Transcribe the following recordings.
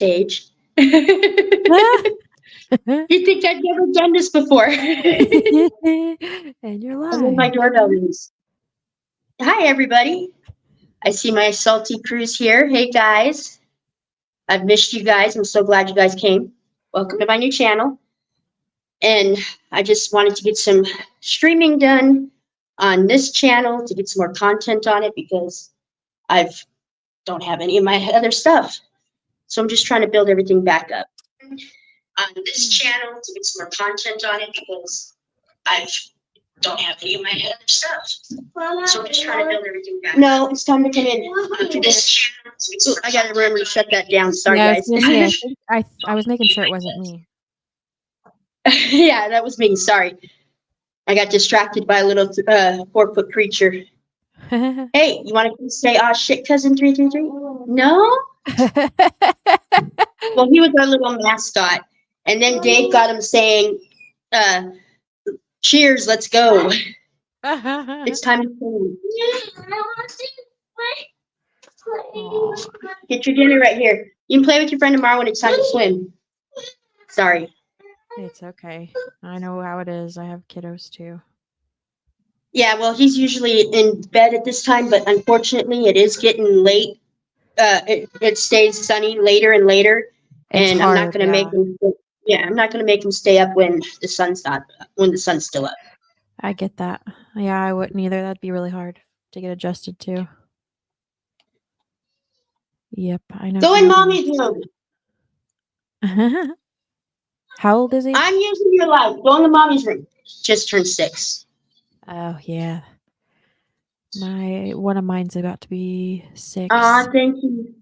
stage. You think I've never done this before? And you're And then my live. doorbell rings. Hi, everybody. I see my salty crews here. Hey, guys. I've missed you guys. I'm so glad you guys came. Welcome to my new channel. And I just wanted to get some streaming done on this channel to get some more content on it because I don't have any of my other stuff. So I'm just trying to build everything back up on this channel to get some more content on it because I don't have any of my other stuff. So I'm just trying to build everything back up. No, it's time to come in. To this channel. Ooh, I gotta remember to shut that down. Sorry, Yeah, I was guys. gonna say, I was making sure it wasn't me. Yeah, that was me. Sorry. I got distracted by a little 4-foot creature. Hey, you want to say, "Oh shit, cousin 333"? No. Well, he was our little mascot, and then Dave got him saying, "Cheers, let's go. It's time to play. Aw, Get your dinner right here. You can play with your friend tomorrow when it's time to swim." Sorry. it's okay. I know how it is. I have kiddos too. Yeah, well, he's usually in bed at this time, but unfortunately, it is getting late. It stays sunny later and later, It's and I'm not hard, gonna yeah. make him. Yeah, I'm not gonna make him stay up when the sun's still up. I get that. Yeah, I wouldn't either. That'd be really hard to get adjusted to. Yep, I know Go in how it mommy's room. is. How old is he? I'm using your light. Go in the mommy's room. Just turned 6. Oh yeah. One of mine's about to be 6. Thank you.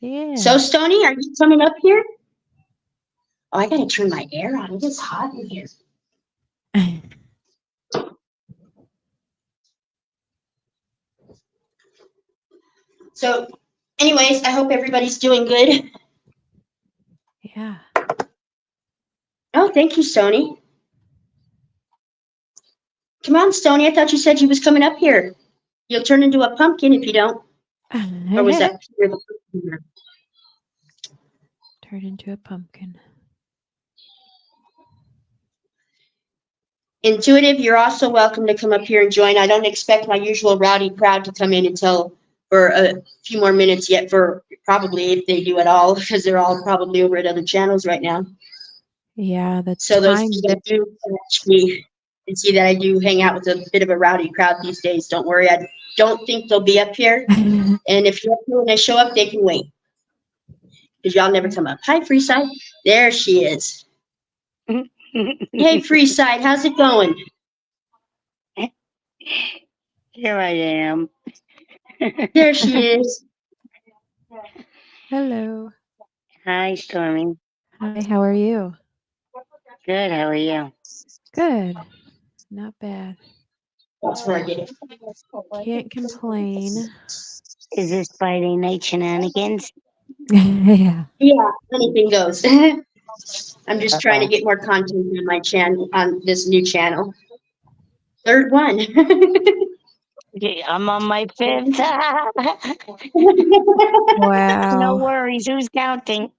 So, Yeah. Stony, are you coming up here? Oh, I gotta turn my air on. It is hot in here. So, anyways, I hope everybody's doing good. Yeah. Oh, thank you, Stony. Come on, Stony. I thought you said you was coming up here. You'll turn into a pumpkin if you don't. Or was that Peter the pumpkin? Turn into a pumpkin. Intuitive, you're also welcome to come up here and join. I don't expect my usual rowdy crowd to come in until for a few more minutes yet, for probably if they do at all, because they're all probably over at other channels right now. Yeah, the So those time that do catch me and see that I do hang out with a bit of a rowdy crowd these days, don't worry. I don't think they'll be up here. difference. And if you're up here when they show up, they can wait. Because y'all never come up. Hi, Freeside. There she is. Hey, Freeside, how's it going? Here I am. There she is. Hello. Hi, Stormy. Hi, how are you? Good. How are you? Good. Not bad. That's where I get it. Can't complain. Is this Friday night shenanigans? Yeah. Yeah, anything goes. I'm just trying to Uh-oh. get more content on my channel, on this new channel. Third one. Okay, I'm on my 5th. No Wow. worries. Who's counting?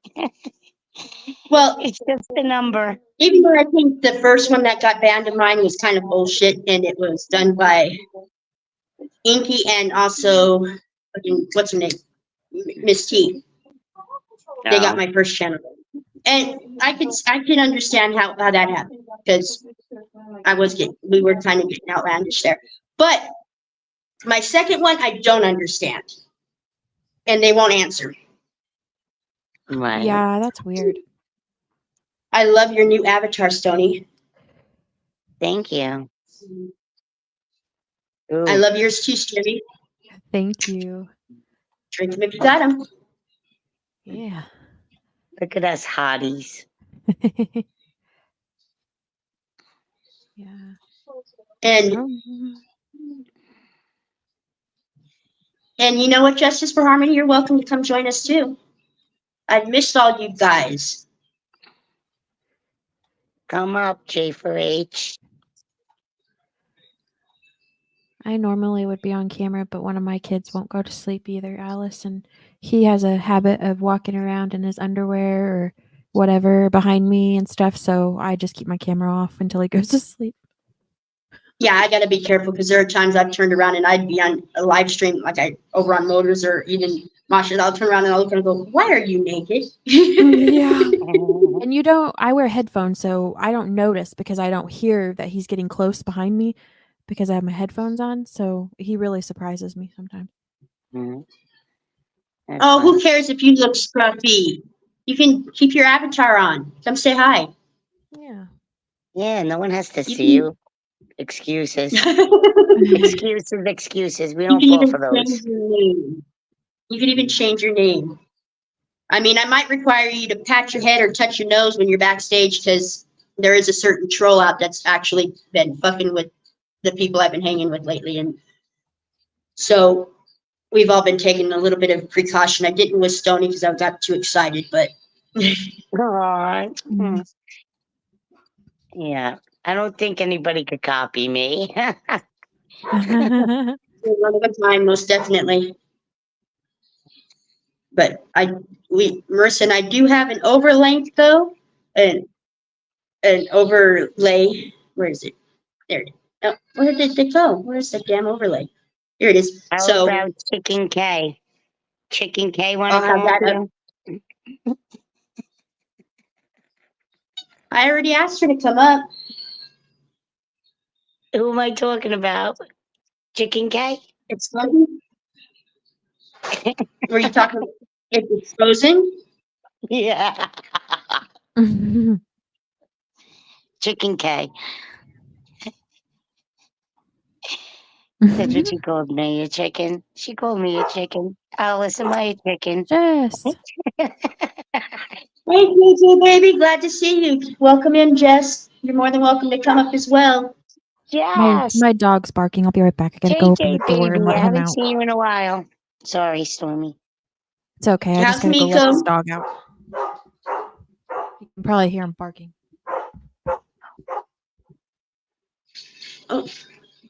Well, It's just a number. even though I think the first one that got banned of mine was kind of bullshit, and it was done by Inky and also what's her name, Miss T. They got No. my first channel, and I can understand how that happened because we were kind of getting outlandish there. But my second one, I don't understand, and they won't answer. Right. Yeah, that's weird. I love your new avatar, Stony. Thank you. I Ooh. love yours too, Stevie. Thank you. Drink them if you got them. Yeah. Look at us hotties. Yeah. And Um, you know what, Justice for Harmony, you're welcome to come join us too. I've missed all you guys. Come up, J for H. I normally would be on camera, but one of my kids won't go to sleep either, Alice, and he has a habit of walking around in his underwear or whatever behind me and stuff. So I just keep my camera off until he goes to sleep. Yeah, I gotta be careful because there are times I've turned around and I'd be on a live stream, like I over on Motors or even Masha. I'll turn around and I'll look and go, "Why are you naked?" Yeah. And I wear headphones, so I don't notice because I don't hear that he's getting close behind me because I have my headphones on. So he really surprises me sometimes. Mhm. That's Oh, fun. who cares if you look scruffy? You can keep your avatar on. Come say hi. Yeah. Yeah, no one has to You see you. Excuses. Excuses. We You don't can fall even for change those. your name. You can even change your name. I mean, I might require you to pat your head or touch your nose when you're backstage because there is a certain troll out that's actually been fucking with the people I've been hanging with lately. And so we've all been taking a little bit of precaution. I didn't with Stony because I got too excited, but Aw. Mm. Yeah. I don't think anybody could copy me. one of a time, most definitely. But Marissa and I do have an overlay though, and an overlay. Where is it? There it is. Oh, where did it go? Where's the damn overlay? Here it is. How So about Chicken K? Chicken K want I'll to have come up that up. here? I already asked her to come up. Who am I talking about? Chicken K? It's funny. Were you talking? If it's frozen? Yeah. Chicken K. That's what she called me, a chicken. She called me a chicken. Alice, am I a chicken? Jess. Hey, JJ, baby. Glad to see you. Welcome in, Jess. You're more than welcome to come up as well. Yes. My dog's barking. I'll be right back. I gotta go open the JJ, door and baby. let I him haven't out. seen you in a while. Sorry, Stormy. It's okay. I just How's gotta go let this Miko? dog out. You can probably hear him barking. Oh,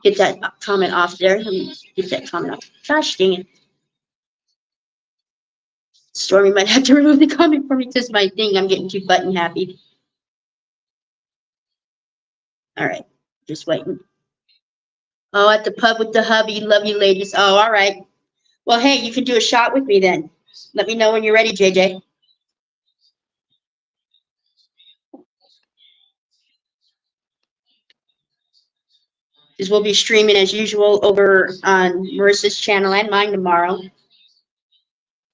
get that comment off there. Let me get that comment off. Gosh dang it. Stormy might have to remove the comment for me because my thing, I'm getting too button happy. All right, just waiting. Oh, at the pub with the hubby. Love you, ladies. Oh, all right. Well, hey, you can do a shot with me then. Let me know when you're ready, JJ. Because we'll be streaming as usual over on Marissa's channel and mine tomorrow.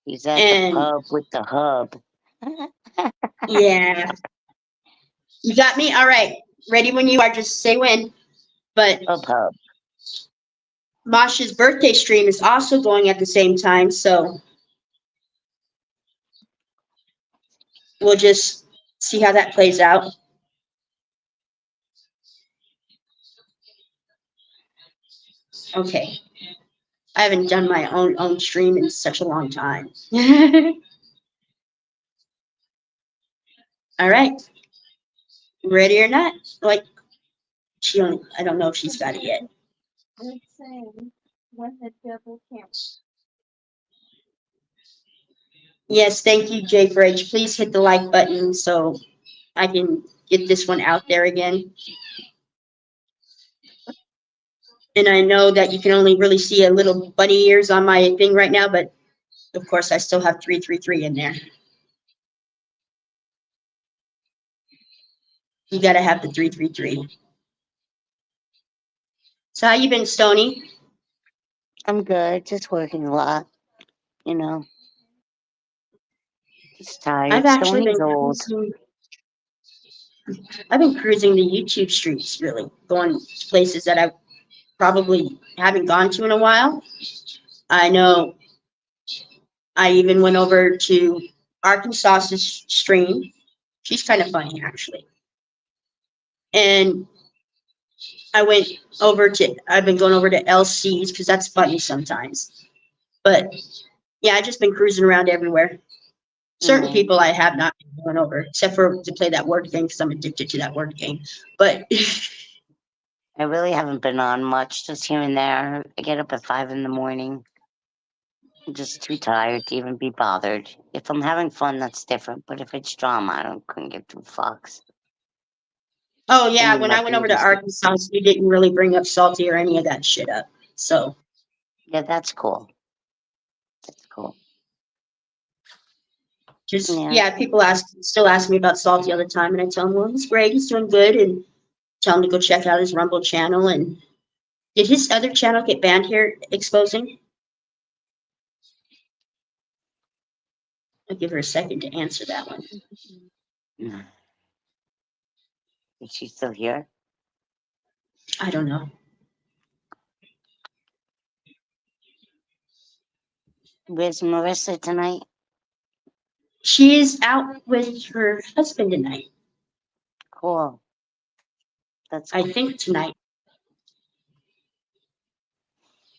He's at And the pub with the hub. yeah, you got me? All right. Ready when you are. Just say when. But Pub. Masha's birthday stream is also going at the same time. So we'll just see how that plays out. Okay. I haven't done my own stream in such a long time. All right. Ready or not? Like I don't know if she's got it yet. Yes, thank you, Jay Bridge. Please hit the like button so I can get this one out there again. And I know that you can only really see a little bunny ears on my thing right now, but of course I still have 333 in there. You gotta have the 333. So how you been, Stony? I'm good. Just working a lot. You know. Just tired. I've actually Stoney's been old. cruising the YouTube streets, really, going to places that I probably haven't gone to in a while. I know I even went over to Arkansas's stream. She's kind of funny, actually. And I've been going over to LC's because that's funny sometimes. But yeah, I've just been cruising around everywhere. Certain Mhm. people I have not been going over, except for to play that word game because I'm addicted to that word game. But I really haven't been on much, just here and there. I get up at 5 in the morning. I'm just too tired to even be bothered. If I'm having fun, that's different. But if it's drama, couldn't give two fucks. Oh yeah, mean, when my I went over to baby's- Arkansas, you didn't really bring up Salty or any of that shit up. So Yeah, that's cool. That's cool. just Yeah. yeah, people still ask me about Salty all the time, and I tell them, well, he's great, he's doing good, and tell him to go check out his Rumble channel. And did his other channel get banned here, Exposing? I'll give her a second to answer that one. Is she still here? I don't know. Where's Marissa tonight? She is out with her husband tonight. Cool. That's I think tonight.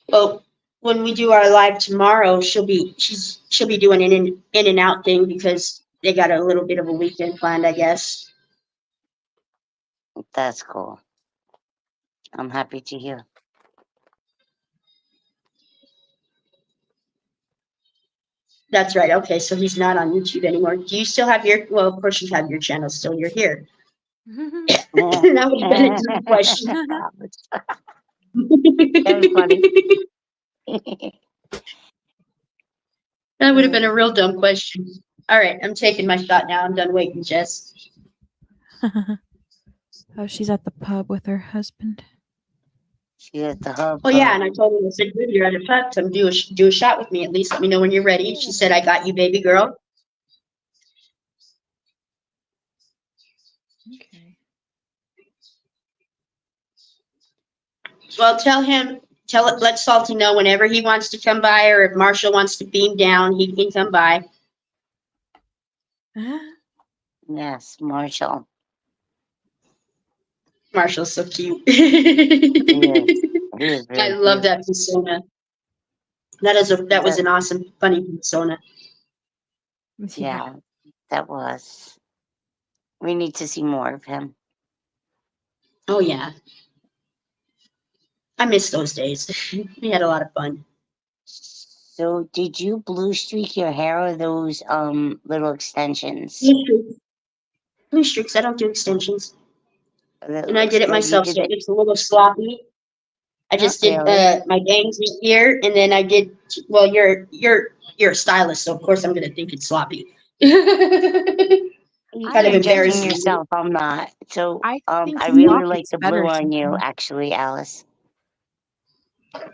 Well, when we do our live tomorrow, she'll be doing an in and out thing because they got a little bit of a weekend planned, I guess. That's cool. I'm happy to hear. That's right. Okay, so he's not on YouTube anymore. Do you still have your? Well, of course you have your channel still. You're here. That would have been a good question. Very funny. That would have been a real dumb question. All right, I'm taking my shot now. I'm done waiting, Jess. Oh, she's at the pub with her husband. She at the hub. Oh yeah, and I told her, I said, "Good, you're at a pub. Come do a shot with me. At least let me know when you're ready." She said, "I got you, baby girl." Okay. Well, let Salty know whenever he wants to come by, or if Marshall wants to beam down, he can come by. Yes, Marshall. Marshall's so cute. He is I very love cute. that persona. That was an awesome, funny persona. Yeah, that was. We need to see more of him. Oh yeah. I miss those days. We had a lot of fun. So, did you blue streak your hair or those little extensions? Blue streaks. I don't do extensions. That And I looks did it good. myself, You so did it. it's a little sloppy. I just did really. my bangs here, and then I did. Well, you're a stylist, so of course I'm gonna think it's sloppy. You're Kind of judging embarrassing. yourself. I'm not. So, I think I really sloppy's like the better blue on you, sometimes. actually, Alice.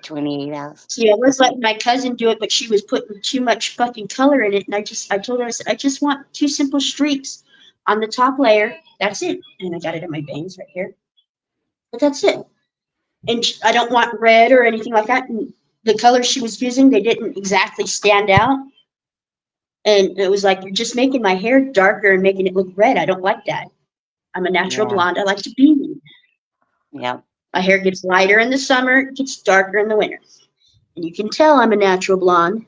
28 Alice. See, I was letting my cousin do it, but she was putting too much fucking color in it, and I told her, I said, I just want 2 simple streaks on the top layer. That's it. And I got it in my bangs right here. But that's it. And I don't want red or anything like that. And the colors she was using, they didn't exactly stand out. And it was like, you're just making my hair darker and making it look red. I don't like that. I'm a natural Yeah. blonde. I like to be me. Yep. My hair gets lighter in the summer, it gets darker in the winter. And you can tell I'm a natural blonde.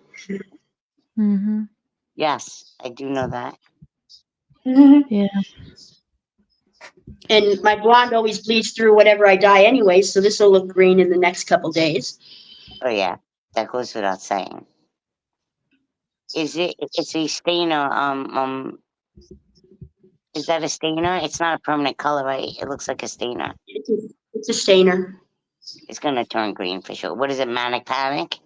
Mm-hmm. Yes, I do know that. Yeah. And my blonde always bleeds through whatever I dye anyway, so this will look green in the next couple days. Oh yeah, that goes without saying. Is it? It's a stainer. Is that a stainer? It's not a permanent color, right? It looks like a stainer. It's a stainer. It's gonna turn green for sure. What is it? Manic Panic?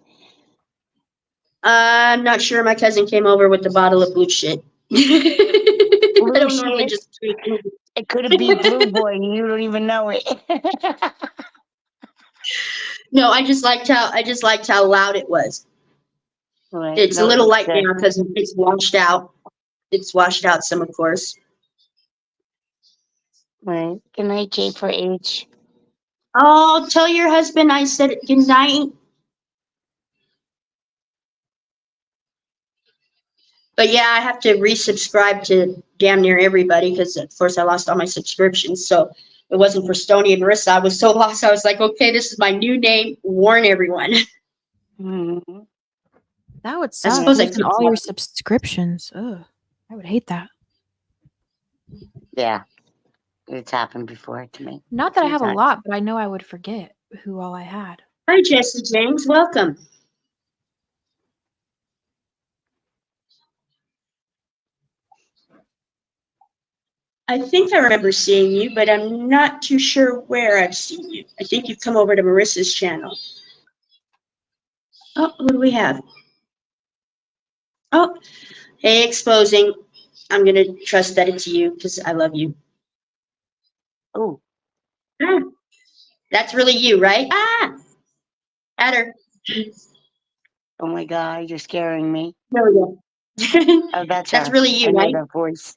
I'm not sure. My cousin came over with a bottle of blue shit. I don't normally shit? just drink blue. It could be Blue Boy. And you don't even know it. No, I just liked how loud it was. Right. It's No, a little it's light good. now because it's washed out. It's washed out some, of course. Right. Good night, J for H. Oh, tell your husband I said good night. But yeah, I have to resubscribe to damn near everybody because, of course, I lost all my subscriptions. So it wasn't for Stony and Marissa. I was so lost. I was like, okay, this is my new name. Warn everyone. Mm-hmm. That would suck. suppose I Losing could all your have- subscriptions. Ugh. I would hate that. Yeah. It's happened before to me. Not that I have a Exactly. lot, but I know I would forget who all I had. Hi, Jesse James. Welcome. I think I remember seeing you, but I'm not too sure where I've seen you. I think you've come over to Marissa's channel. Oh, what do we have? Oh, hey, exposing. I'm going to trust that it's you because I love you. Oh, Ah, that's really you, right? Ah, at her. oh my God, you're scaring me. There we go. Oh, that's That's her. really I you, know right? that voice.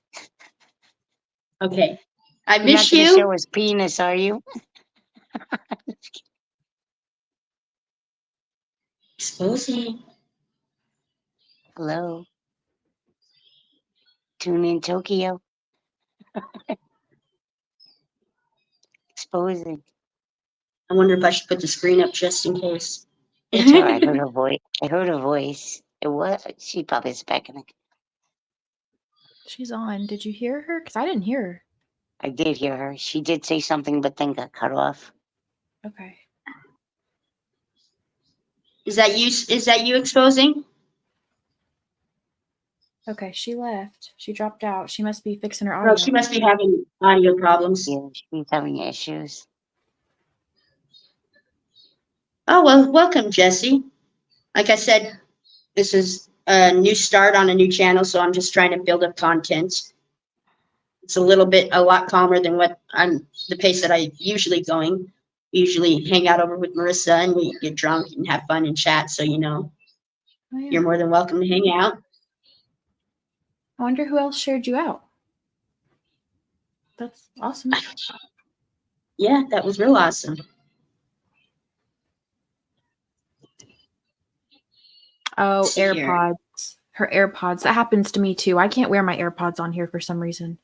Okay. I You're not miss going to you. show us penis, are you? Exposing. Hello. Tune in Tokyo. Exposing. I wonder if I should put the screen up just in case. It's her. I heard her voice. I heard her voice. It was. She probably expecting it. She's on. Did you hear her? Because I didn't hear her. I did hear her. She did say something, but then got cut off. Okay. Is that you? Is that you exposing? Okay, she left. She dropped out. She must be fixing her audio. Oh, she must be having audio problems. Yeah, she's having issues. Oh, well, welcome, Jesse. Like I said, this is a new start on a new channel, so I'm just trying to build up content. It's a lot calmer than the pace that I usually going. Usually hang out over with Marissa and we get drunk and have fun and chat. So, Oh, yeah. you're more than welcome to hang out. I wonder who else shared you out. That's awesome. Yeah, that was real awesome. Oh, See here. AirPods. Her AirPods. That happens to me too. I can't wear my AirPods on here for some reason.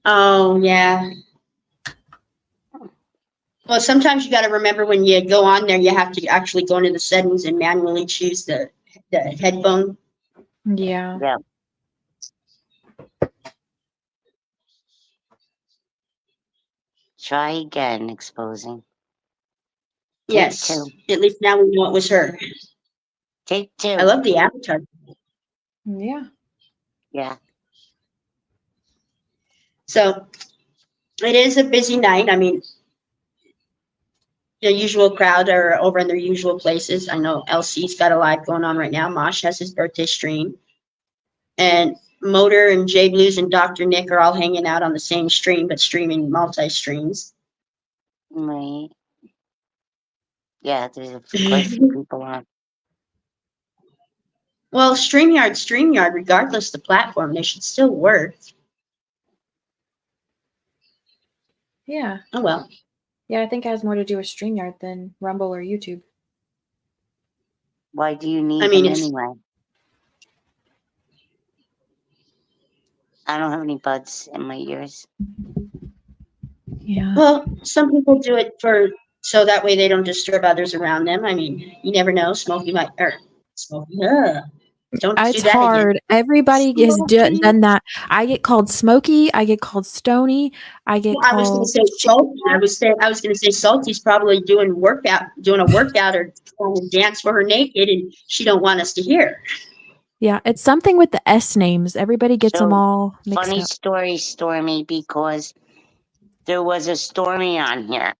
Oh, yeah. Well, sometimes you got to remember when you go on there, you have to actually go into the settings and manually choose the headphone. Yeah. Yeah. Try again, exposing. Take Yes. two. At least now we know it was her. Take two. I love the avatar. Yeah. Yeah. So it is a busy night. I mean, the usual crowd are over in their usual places. I know LC's got a live going on right now. Mosh has his birthday stream. And Motor and J Blues and Dr. Nick are all hanging out on the same stream, but streaming multi-streams. Right. Yeah, there's quite a few people on. Well, StreamYard, regardless of the platform, they should still work. Yeah. Oh, well. Yeah, I think it has more to do with StreamYard than Rumble or YouTube. Why do you need I mean, them it's- anyway? I don't have any buds in my ears. Yeah. Well, some people do it so that way they don't disturb others around them. I mean, you never know. Smokey might, Smokey, don't do It's that hard. again. Everybody has Smokey. done that. I get called Smokey. I get called Stony. I get I was going to called. say salty. I was going to say salty's probably doing a workout or trying to dance for her naked, and she don't want us to hear. Yeah, it's something with the S names. Everybody gets them So, all mixed Funny up. story, Stormy, because there was a Stormy on here.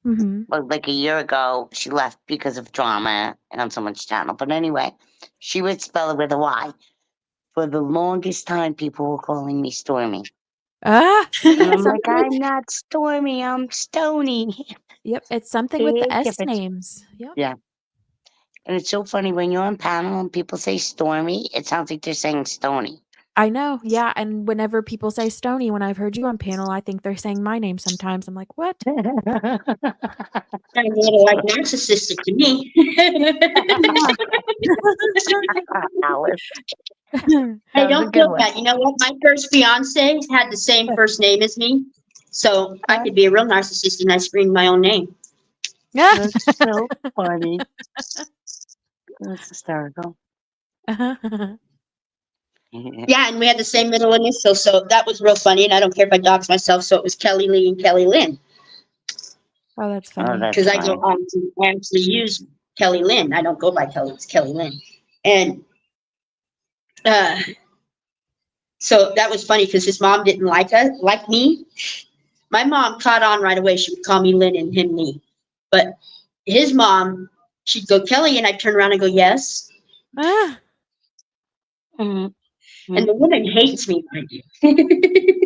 Mm-hmm. Like a year ago. She left because of drama and on someone's channel. But anyway, she would spell it with a Y. For the longest time, people were calling me Stormy. Ah, see, And I'm it's like, something with- I'm not Stormy, I'm Stony. Yep, it's something with the Big S difference. names. Yep. Yeah. And it's so funny when you're on panel and people say Stormy, it sounds like they're saying Stony. I know. Yeah, and whenever people say Stony, when I've heard you on panel, I think they're saying my name sometimes. I'm like, what? Sounds a little like narcissistic to me. Alice. Hey, That was a don't good feel one. bad. You know what? My first fiance had the same first name as me, so I could be a real narcissist and I screamed my own name. That's so funny. That's hysterical. Yeah, and we had the same middle initial, so that was real funny. And I don't care if I dox myself, so it was Kelly Lee and Kelly Lynn Oh, that's funny. that's because I funny. don't actually use Kelly Lynn. I don't go by Kelly. It's Kelly Lynn, and So that was funny because his mom didn't like me. My mom caught on right away. She would call me Lynn and him Lee. But his mom, she'd go, Kelly, and I'd turn around and go, yes. Ah, Mhm. And the woman hates me, mind you.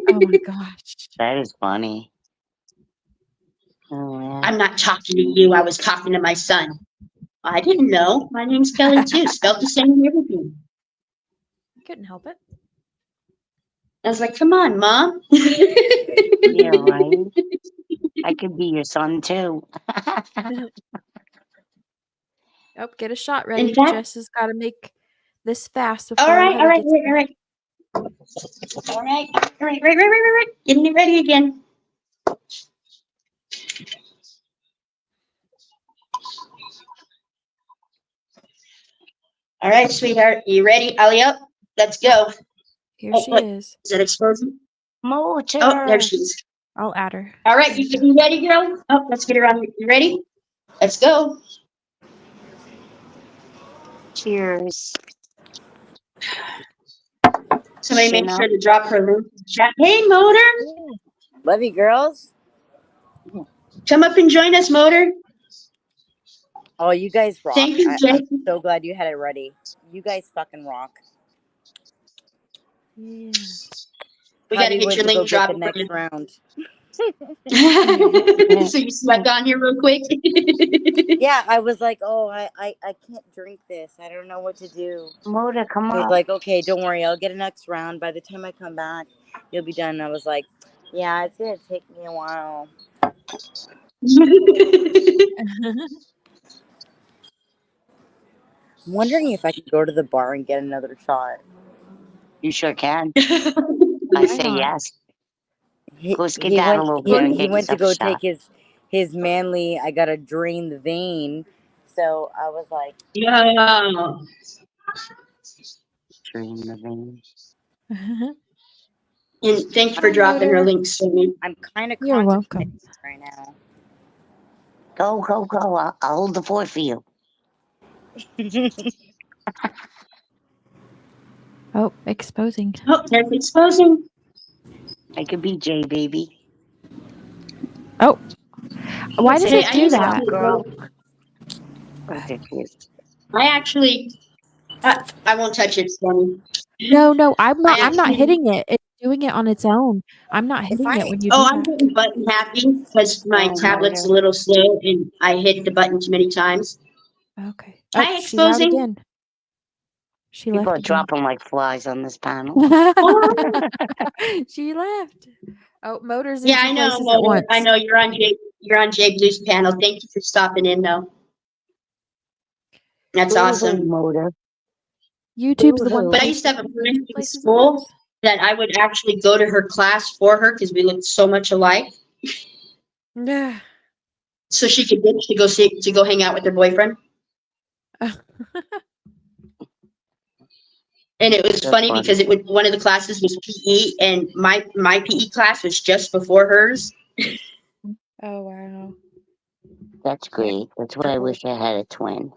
oh my gosh. That is funny. Oh, yeah. I'm not talking to you. I was talking to my son. I didn't know. My name's Kelly too. Spelled the same and everything. Couldn't help it. I was like, come on, Mom. Yeah, right. I could be your son too. Oh, get a shot ready. fact- Jess has got to make this fast before All right, Heather all right, gets all right. All right. Getting it ready again. All right, sweetheart. You ready? Alley up. Let's go. Here Oh, she wait. is. Is that exposing? Motor. Oh, there she is. I'll add her. All right, you ready, girl? Oh, let's get her on. You ready? Let's go. Cheers. Somebody make Chanel. sure to drop her link in the chat. Hey, Motor. Love you, girls. Come up and join us, Motor. Oh, you guys rock. Thank you, I'm Jake. so glad you had it ready. You guys fucking rock. Yeah. We got to Hubby get went your to go link get dropped. the next round. So you snuck on here real quick. Yeah, I was like, oh, I can't drink this. I don't know what to do. Motor, come He was on. like, okay, don't worry. I'll get a next round. By the time I come back, you'll be done. And I was like, yeah, it's going to take me a while. I'm wondering if I could go to the bar and get another shot. You sure can. I Why say not? yes. He, Go he skedaddle went. over there and He get went to yourself a go shot. take his manly. I gotta drain the vein. So I was like, Yeah. Dream the vein. And thanks for Hi, dropping her Motor. link, Sammy. I'm kind of You're contemplating welcome. this right now. Go, go, go. I'll hold the fort for you. Oh, exposing. Oh, there's exposing. I could be J, baby. Oh, why does Hey, it I do used to that? play Girl. golf. Ridiculous. I actually, I won't touch it, Sammy. No, I'm not. I I'm not actually- hitting it. It's doing it on its own. I'm not hitting it when you do Oh, I'm that. hitting button happy because my Oh, tablet's a Motor. little slow and I hit the button too many times. Okay. Hi, Oh, she's out exposing. again. She People are left again. dropping like flies on this panel. Oh, She left. Oh, Motor's in yeah, two I know, places at Motor. once. I know you're on Jay Blue's panel. Thank you for stopping in, though. That's awesome. Motor. YouTube's the one Woohoo. But I place used to have a that friend in places at school once. that I would actually go to her class for her because we looked so much alike, Yeah. so she could ditch to go hang out with her boyfriend. And it was That's funny funny. because one of the classes was PE, and my PE class was just before hers. Oh wow. That's great. That's what I wish I had a twin.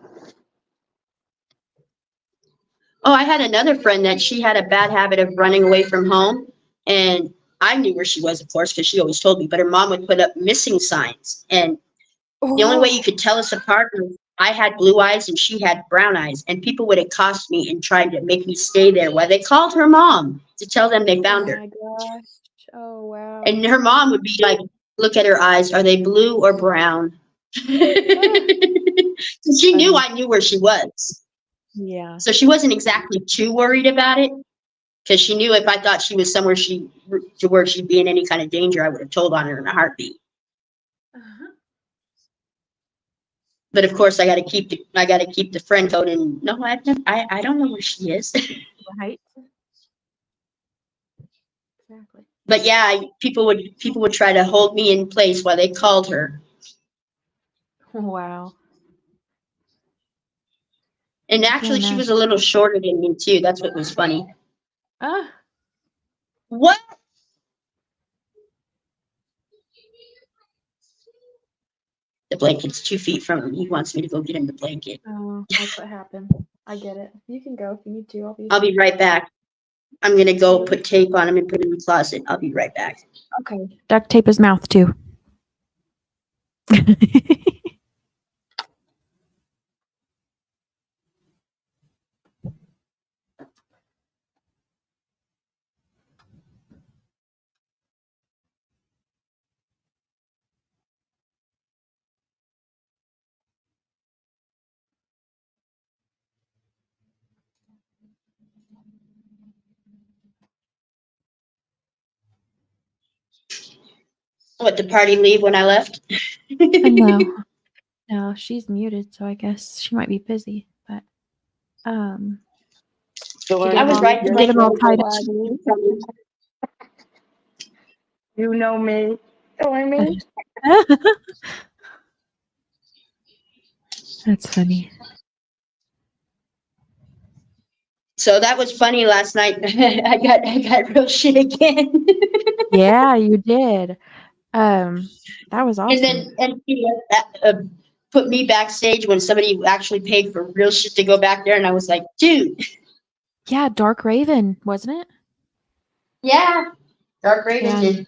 Oh, I had another friend that she had a bad habit of running away from home, and I knew where she was, of course, because she always told me. But her mom would put up missing signs, and the only way you could tell us apart was I had blue eyes and she had brown eyes, and people would accost me and try to make me stay there while they called her mom to tell them they found Oh her. my gosh. Oh wow. And her mom would be like, look at her eyes. Are they blue or brown? So she knew I knew where she was. Yeah. So she wasn't exactly too worried about it because she knew if I thought she was somewhere to where she'd be in any kind of danger, I would have told on her in a heartbeat. But of course, I got to keep the friend code. And no, I don't know where she is. Right. Exactly. But yeah, people would try to hold me in place while they called her. Wow. And actually, she was a little shorter than me too. That's what was funny. Ah. What? The blanket's 2 feet from him. He wants me to go get him the blanket. Oh, that's what happened. I get it. You can go if you need to. I'll be right back. I'm gonna go put tape on him and put him in the closet. I'll be right back. Okay. Duct tape his mouth too. What, the party leave when I left? No. No, she's muted, so I guess she might be busy. But I was right to get him all tied up. You know me. Or me. That's funny. So that was funny last night. I got real shit again. Yeah, you did. That was awesome. And then he put me backstage when somebody actually paid for real shit to go back there, and I was like, dude. Yeah, Dark Raven, wasn't it? Yeah, Dark Raven Yeah.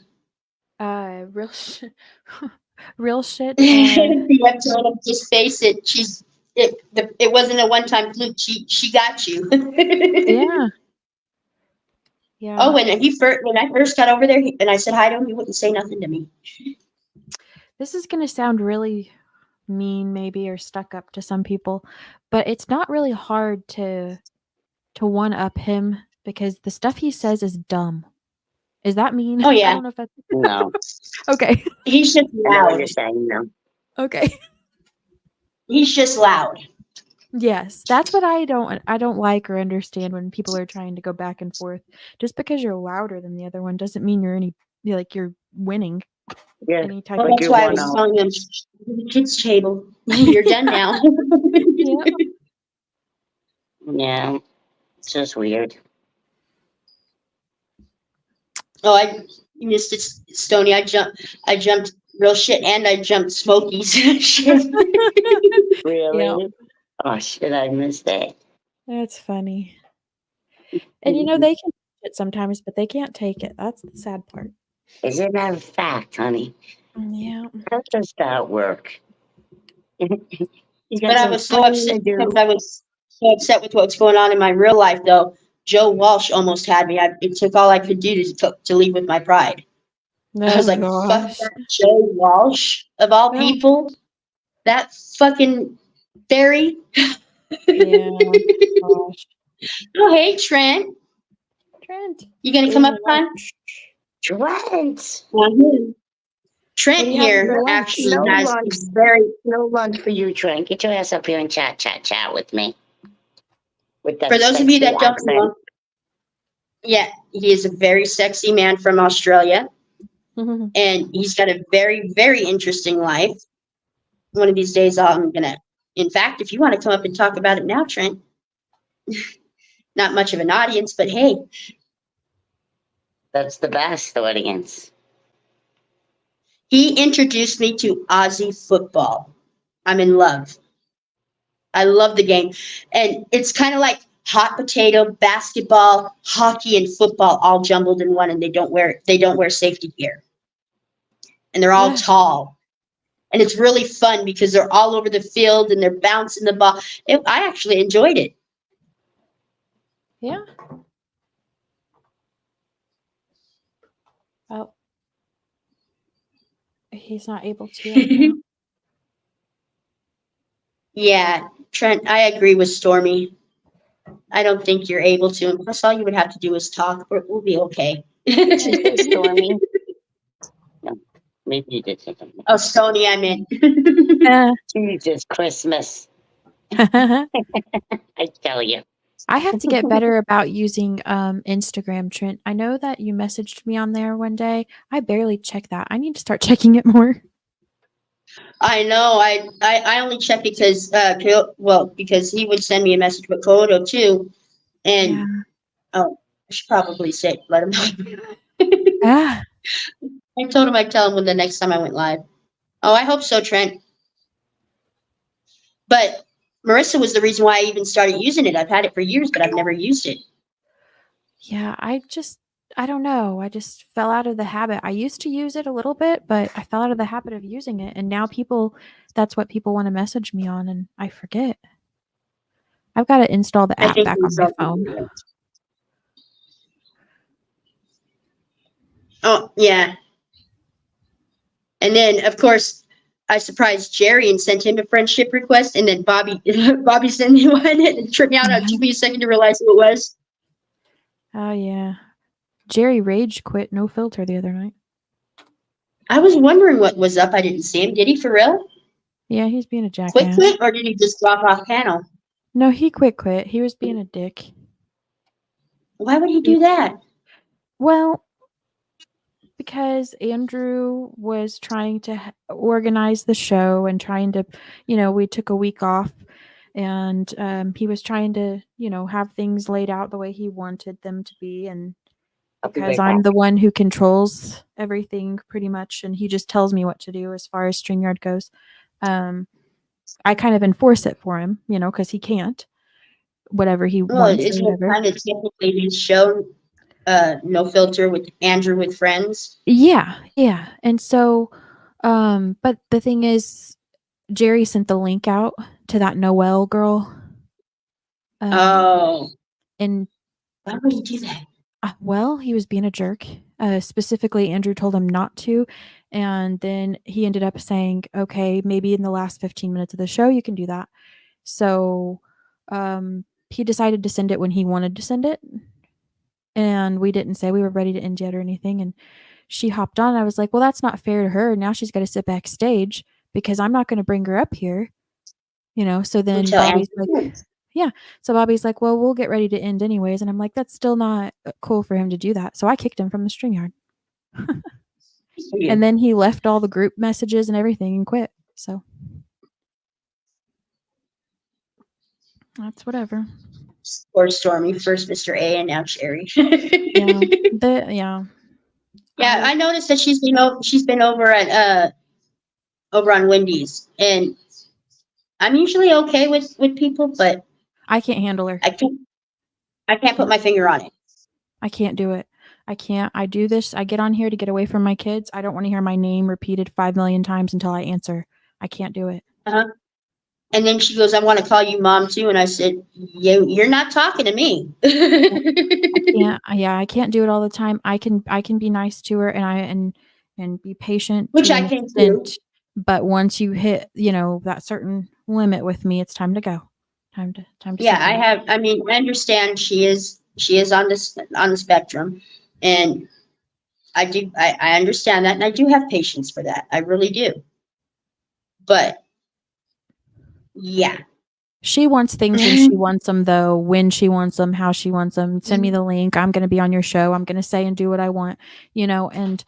did. Real shit. Real shit. You have to let him just face it. It wasn't a one-time fluke. She got you. Yeah. Yeah. Oh, when I first got over there and I said hi to him, he wouldn't say nothing to me. This is going to sound really mean maybe or stuck up to some people, but it's not really hard to one up him because the stuff he says is dumb. Is that mean? Oh, yeah. I don't know if that's No. okay. He's just I know what loud. you're saying, no. Okay. He's just loud. Yes, that's what I don't like or understand when people are trying to go back and forth. Just because you're louder than the other one doesn't mean you're winning Yeah. any type Well, of that's why I was one-up. telling him, the kids' table. You're done now. Yeah. Yeah. It's just weird. Oh, I missed it, Stony. I jumped real shit, and I jumped Smokies. Shit. Really? Yeah. Oh shit, I missed that. That's funny. And they can it sometimes, but they can't take it. That's the sad part. Isn't that a fact, honey? Yeah. How does that work? But I was so upset because I was so upset with what's going on in my real life, though. Joe Walsh almost had me. It took all I could do to leave with my pride. I was like, fuck that Joe Walsh, of all Yeah. people. That fucking fairy. Yeah. Gosh. Oh, hey, Trent. Trent. You gonna come up, hon? Trent! Trent What do you have here for lunch? actually No has lunch. No lunch for you, Trent. Get your ass up here and chat with me. With that For those of you that sexy don't accent. know, yeah, he is a very sexy man from Australia, and he's got a very, very interesting life. One of these days, in fact, if you want to come up and talk about it now, Trent, not much of an audience, but hey. That's the best audience. He introduced me to Aussie football. I'm in love. I love the game. And it's kind of like hot potato, basketball, hockey, and football all jumbled in one, and they don't wear safety gear. And they're all Yeah. tall. And it's really fun because they're all over the field and they're bouncing the ball. I actually enjoyed it. Yeah. Oh. He's not able to right now. Yeah, Trent, I agree with Stormy. I don't think you're able to. And plus, all you would have to do is talk. We'll be okay. Stormy. No, maybe you did something. Oh, Stony, I'm in. Jesus Christmas. I I tell you. have to get better about using Instagram, Trent. I know that you messaged me on there one day. I barely check that. I need to start checking it more. I know. I only check because because he would send me a message with Kodo too, and I should probably let him know. Ah. I told him I'd tell him when the next time I went live. Oh, I hope so, Trent. But Marissa was the reason why I even started using it. I've had it for years, but I've never used it. Yeah, I don't know. I just fell out of the habit. I used to use it a little bit, but I fell out of the habit of using it. And now that's what people want to message me on, and I forget. I've got to install the I app think back we on my saw- phone. Oh, yeah. And then, of course, I surprised Jerry and sent him a friendship request, and then Bobby sent me one, and it took me out. It took me a second to realize who it was. Oh yeah. Jerry Rage quit No Filter the other night. I was wondering what was up. I didn't see him. Did he for real? Yeah, he's being a Quit, jackass. or did he just drop off panel? No, he quit. He was being a dick. Why would he do that? Well, because Andrew was trying to organize the show and trying to, we took a week off, and he was trying to, have things laid out the way he wanted them to be. And because I'm the one who controls everything pretty much, and he just tells me what to do as far as StreamYard goes, I kind of enforce it for him, because he can't. Whatever he Well, wants. isn't Or it whatever. kind of technically his show, No Filter with Andrew with Friends? Yeah. And so, but the thing is, Jerry sent the link out to that Noelle girl. Oh, And why would he do that? well, he was being a jerk. Specifically, Andrew told him not to. And then he ended up saying, okay, maybe in the last 15 minutes of the show, you can do that. So he decided to send it when he wanted to send it. And we didn't say we were ready to end yet or anything. And she hopped on. I was like, well, that's not fair to her. Now she's got to sit backstage because I'm not going to bring her up here. So then Until Bobby's Andrew like, wins. so Bobby's like, well, we'll get ready to end anyways. And I'm like, that's still not cool for him to do that. So I kicked him from the StreamYard. And then he left all the group messages and everything and quit. So that's whatever. Or Stormy, first Mr. A and now Cherry. Yeah. Yeah, I noticed that she's been over at over on Wendy's, and I'm usually okay with people, but I can't handle her. I can't put my finger on it. I can't do it. I can't. I do this. I get on here to get away from my kids. I don't want to hear my name repeated 5 million times until I answer. I can't do it. And then she goes, I want to call you mom too. And I said, you're not talking to me. I can't do it all the time. I can be nice to her and be patient. Which I can do. But once you hit, that certain limit with me, it's time to go. Time to Yeah, I understand she is on the spectrum, and I understand that, and I do have patience for that. I really do. But yeah. She wants things when she wants them, though, when she wants them, how she wants them. Send me the link. I'm going to be on your show. I'm going to say and do what I want, and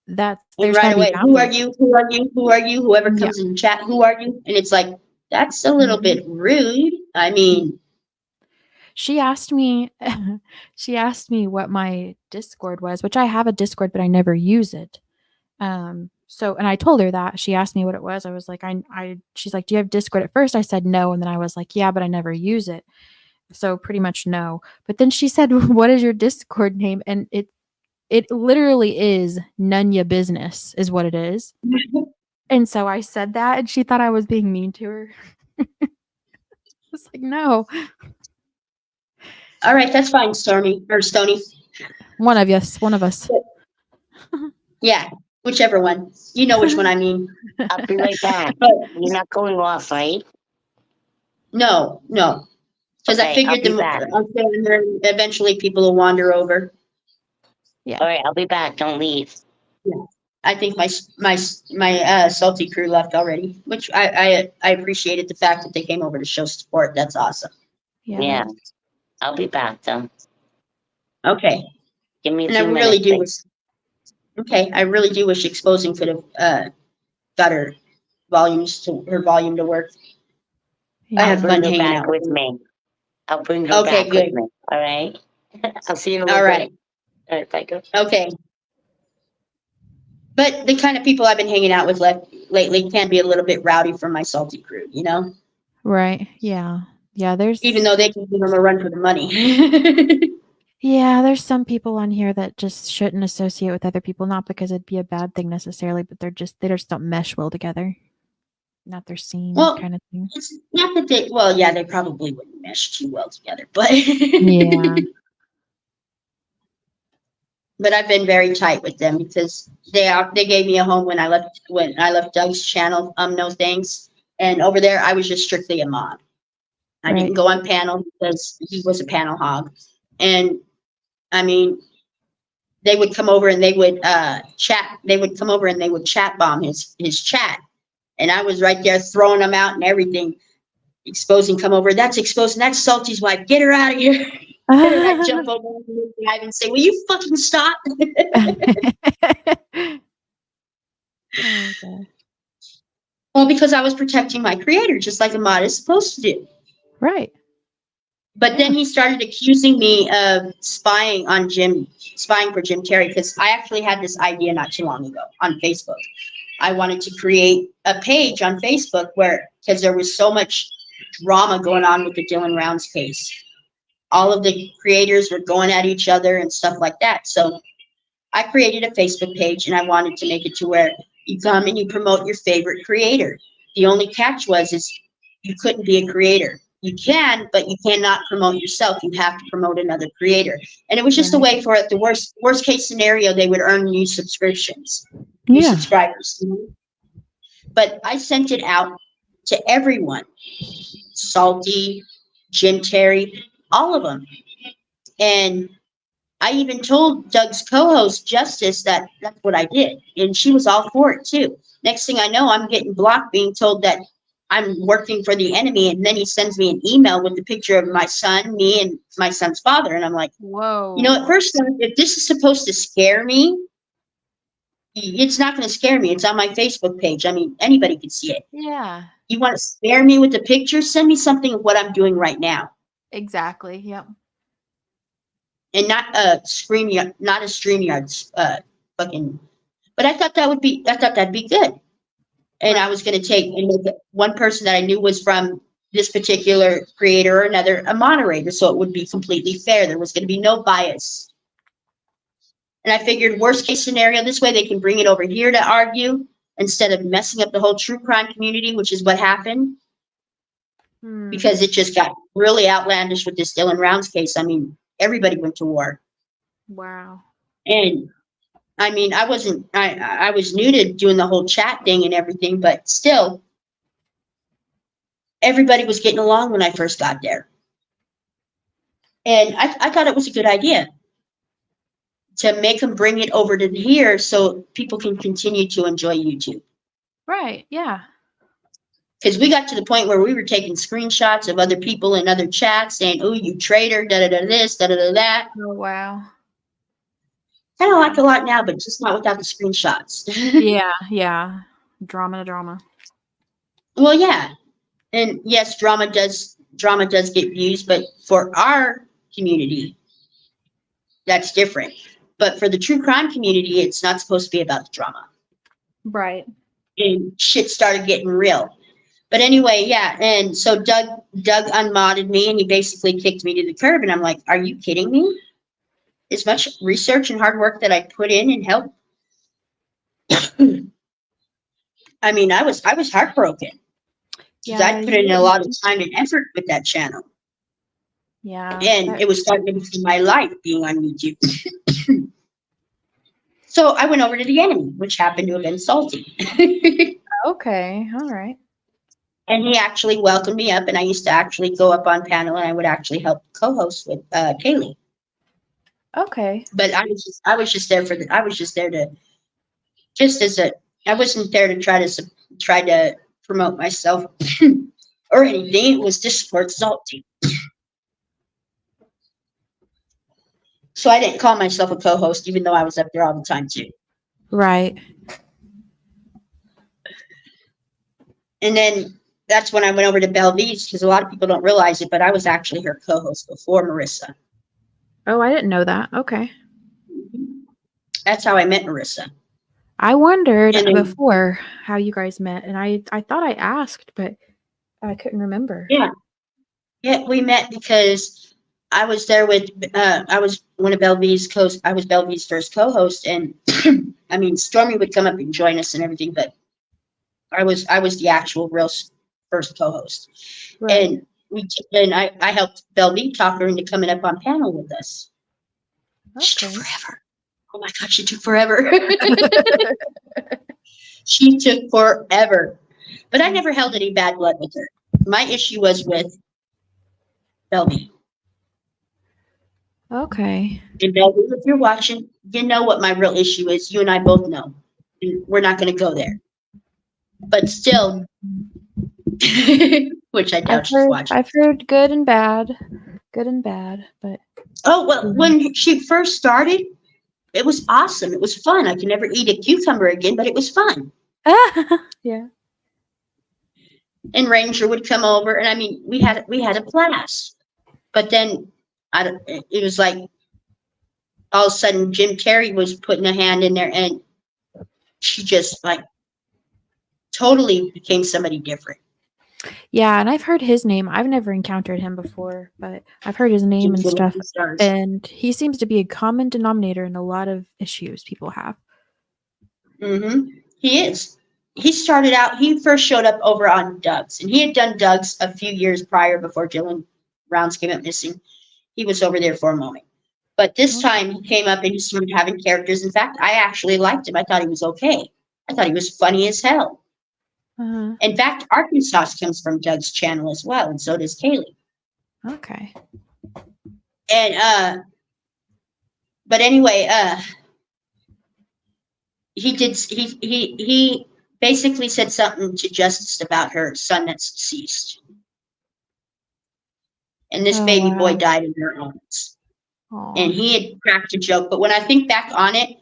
that's there's right away. Who are boundaries. you? Who are you? Who are you? Whoever comes in chat, who are you? And it's like, that's a little bit rude. I mean, she asked me what my Discord was, which I have a Discord, but I never use it. So, and I told her that. She asked me what it was. I was like, she's like, do you have Discord? At first I said no. And then I was like, yeah, but I never use it. So pretty much no. But then she said, what is your Discord name? And it literally is None Ya Business is what it is. And so I said that, and she thought I was being mean to her. I was like, no. All right, that's fine, Stormy or Stony. One of us. Yeah, whichever one. You know which one I mean. I'll be right back. You're not going off, right? No. Because I Okay, I'll figured be back. eventually people will wander over. Yeah. All right, I'll be back. Don't leave. I think my salty crew left already, which I appreciated the fact that they came over to show support. That's awesome. Yeah. I'll be back though. Okay. Give me a And I few really minutes. do wish. Okay, I really do wish Exposing could have got her volume to work. I I'll have bring fun her hanging back out with me. I'll bring her Okay, back good. with me. All right. I'll see you in a little All bit. right. All right, bye, girl. Okay. But the kind of people I've been hanging out with lately can be a little bit rowdy for my salty crew, Right. Yeah. There's even though they can give them a run for the money. Yeah, there's some people on here that just shouldn't associate with other people, not because it'd be a bad thing necessarily, but they just don't mesh well together. Not their scene Well, kind of thing. it's not that they, well, yeah, they probably wouldn't mesh too well together, but Yeah. but I've been very tight with them because they gave me a home when I left Doug's channel, No Thanks. And over there I was just strictly a mod. I Right. didn't go on panel because he was a panel hog. And I mean, they would come over and they would chat. They would come over and they would chat bomb his chat. And I was right there throwing them out and everything, exposing, come over. That's exposing. That's Salty's wife. Get her out of here. And I jump over the guy and say, will you fucking stop? Oh, gosh. Well, because I was protecting my creator, just like a mod is supposed to do. Right. But then he started accusing me of spying for Jim Terry, because I actually had this idea not too long ago on Facebook. I wanted to create a page on Facebook because there was so much drama going on with the Dylan Rounds case. All of the creators were going at each other and stuff like that. So I created a Facebook page and I wanted to make it to where you come and you promote your favorite creator. The only catch is you couldn't be a creator. You can, but you cannot promote yourself. You have to promote another creator. And it was just a way for it. The worst case scenario, they would earn new subscriptions, new subscribers. But I sent it out to everyone. Salty, Jim Terry, all of them. And I even told Doug's co-host Justice that that's what I did, and she was all for it too. Next thing I know, I'm getting blocked, being told that I'm working for the enemy, and then he sends me an email with the picture of my son, me, and my son's father, and I'm like, whoa. You know, at first, if this is supposed to scare me, it's not going to scare me. It's on my Facebook page. I mean, anybody can see it. Yeah. You want to scare me with the picture? Send me something of what I'm doing right now. Exactly. Yep. And not a StreamYard fucking. But I thought that'd be good. And I was going to take and make one person that I knew was from this particular creator or another a moderator, so it would be completely fair. There was going to be no bias. And I figured worst case scenario, this way they can bring it over here to argue instead of messing up the whole true crime community, which is what happened. Because it just got really outlandish with this Dylan Rounds case. I mean, everybody went to war. Wow. And I mean, I was new to doing the whole chat thing and everything, but still, everybody was getting along when I first got there. And I thought it was a good idea to make them bring it over to here so people can continue to enjoy YouTube. Right. Yeah. Because we got to the point where we were taking screenshots of other people in other chats saying, oh, you traitor, da-da-da this, da-da-da that. Oh, wow. Kind of like a lot now, but just not without the screenshots. Yeah. Yeah. Drama. Well, yeah. And yes, drama does get views, but for our community, that's different. But for the true crime community, it's not supposed to be about the drama. Right. And shit started getting real. But anyway, yeah. And so Doug unmodded me and he basically kicked me to the curb. And I'm like, are you kidding me? As much research and hard work that I put in and help. I mean, I was heartbroken. Because I put in a lot of time and effort with that channel. Yeah. And it was starting to become my life being on YouTube. So I went over to the enemy, which happened to have been Salty. Okay. All right. And he actually welcomed me up, and I used to actually go up on panel, and I would actually help co-host with Kaylee. Okay. But I was just there I wasn't there to try to promote myself or anything. It was to support Salty. So I didn't call myself a co-host, even though I was up there all the time too. Right. And then that's when I went over to Belvise, because a lot of people don't realize it, but I was actually her co-host before Marissa. Oh, I didn't know that. Okay. That's how I met Marissa. I wondered And then- before how you guys met, and I thought I asked, but I couldn't remember. Yeah. Yeah, we met because I was there with I was one of Bellevue's I was Bellevue's first co-host, and I mean Stormy would come up and join us and everything, but I was the actual real first co-host, Right. and I helped Bellevue talk her into coming up on panel with us. She took Okay. forever. Oh my God, she took forever. She took forever, but I never held any bad blood with her. My issue was with Bellevue. Okay. And Bellevue, if you're watching, you know what my real issue is. You and I both know. And we're not going to go there. But still, which I doubt she's watching. I've heard good and bad, but Oh, well, when she first started, it was awesome. It was fun. I can never eat a cucumber again, but it was fun. yeah. And Ranger would come over, and I mean, we had a blast. But then it was like all of a sudden Jim Carrey was putting a hand in there, and she just like totally became somebody different. Yeah, and I've heard his name. I've never encountered him before, but I've heard his name and stuff. And he seems to be a common denominator in a lot of issues people have. Mm-hmm. He is. He started out, he first showed up over on Doug's, and he had done Doug's a few years prior before Jillian Rounds came up missing. He was over there for a moment. But this time he came up and he started having characters. In fact, I actually liked him. I thought he was okay. I thought he was funny as hell. Uh-huh. In fact, Arkansas comes from Doug's channel as well, and so does Kaylee. Okay. And but anyway, he basically said something to Justice about her son that's deceased. And this baby boy died in her arms. Aww. And he had cracked a joke, but when I think back on it,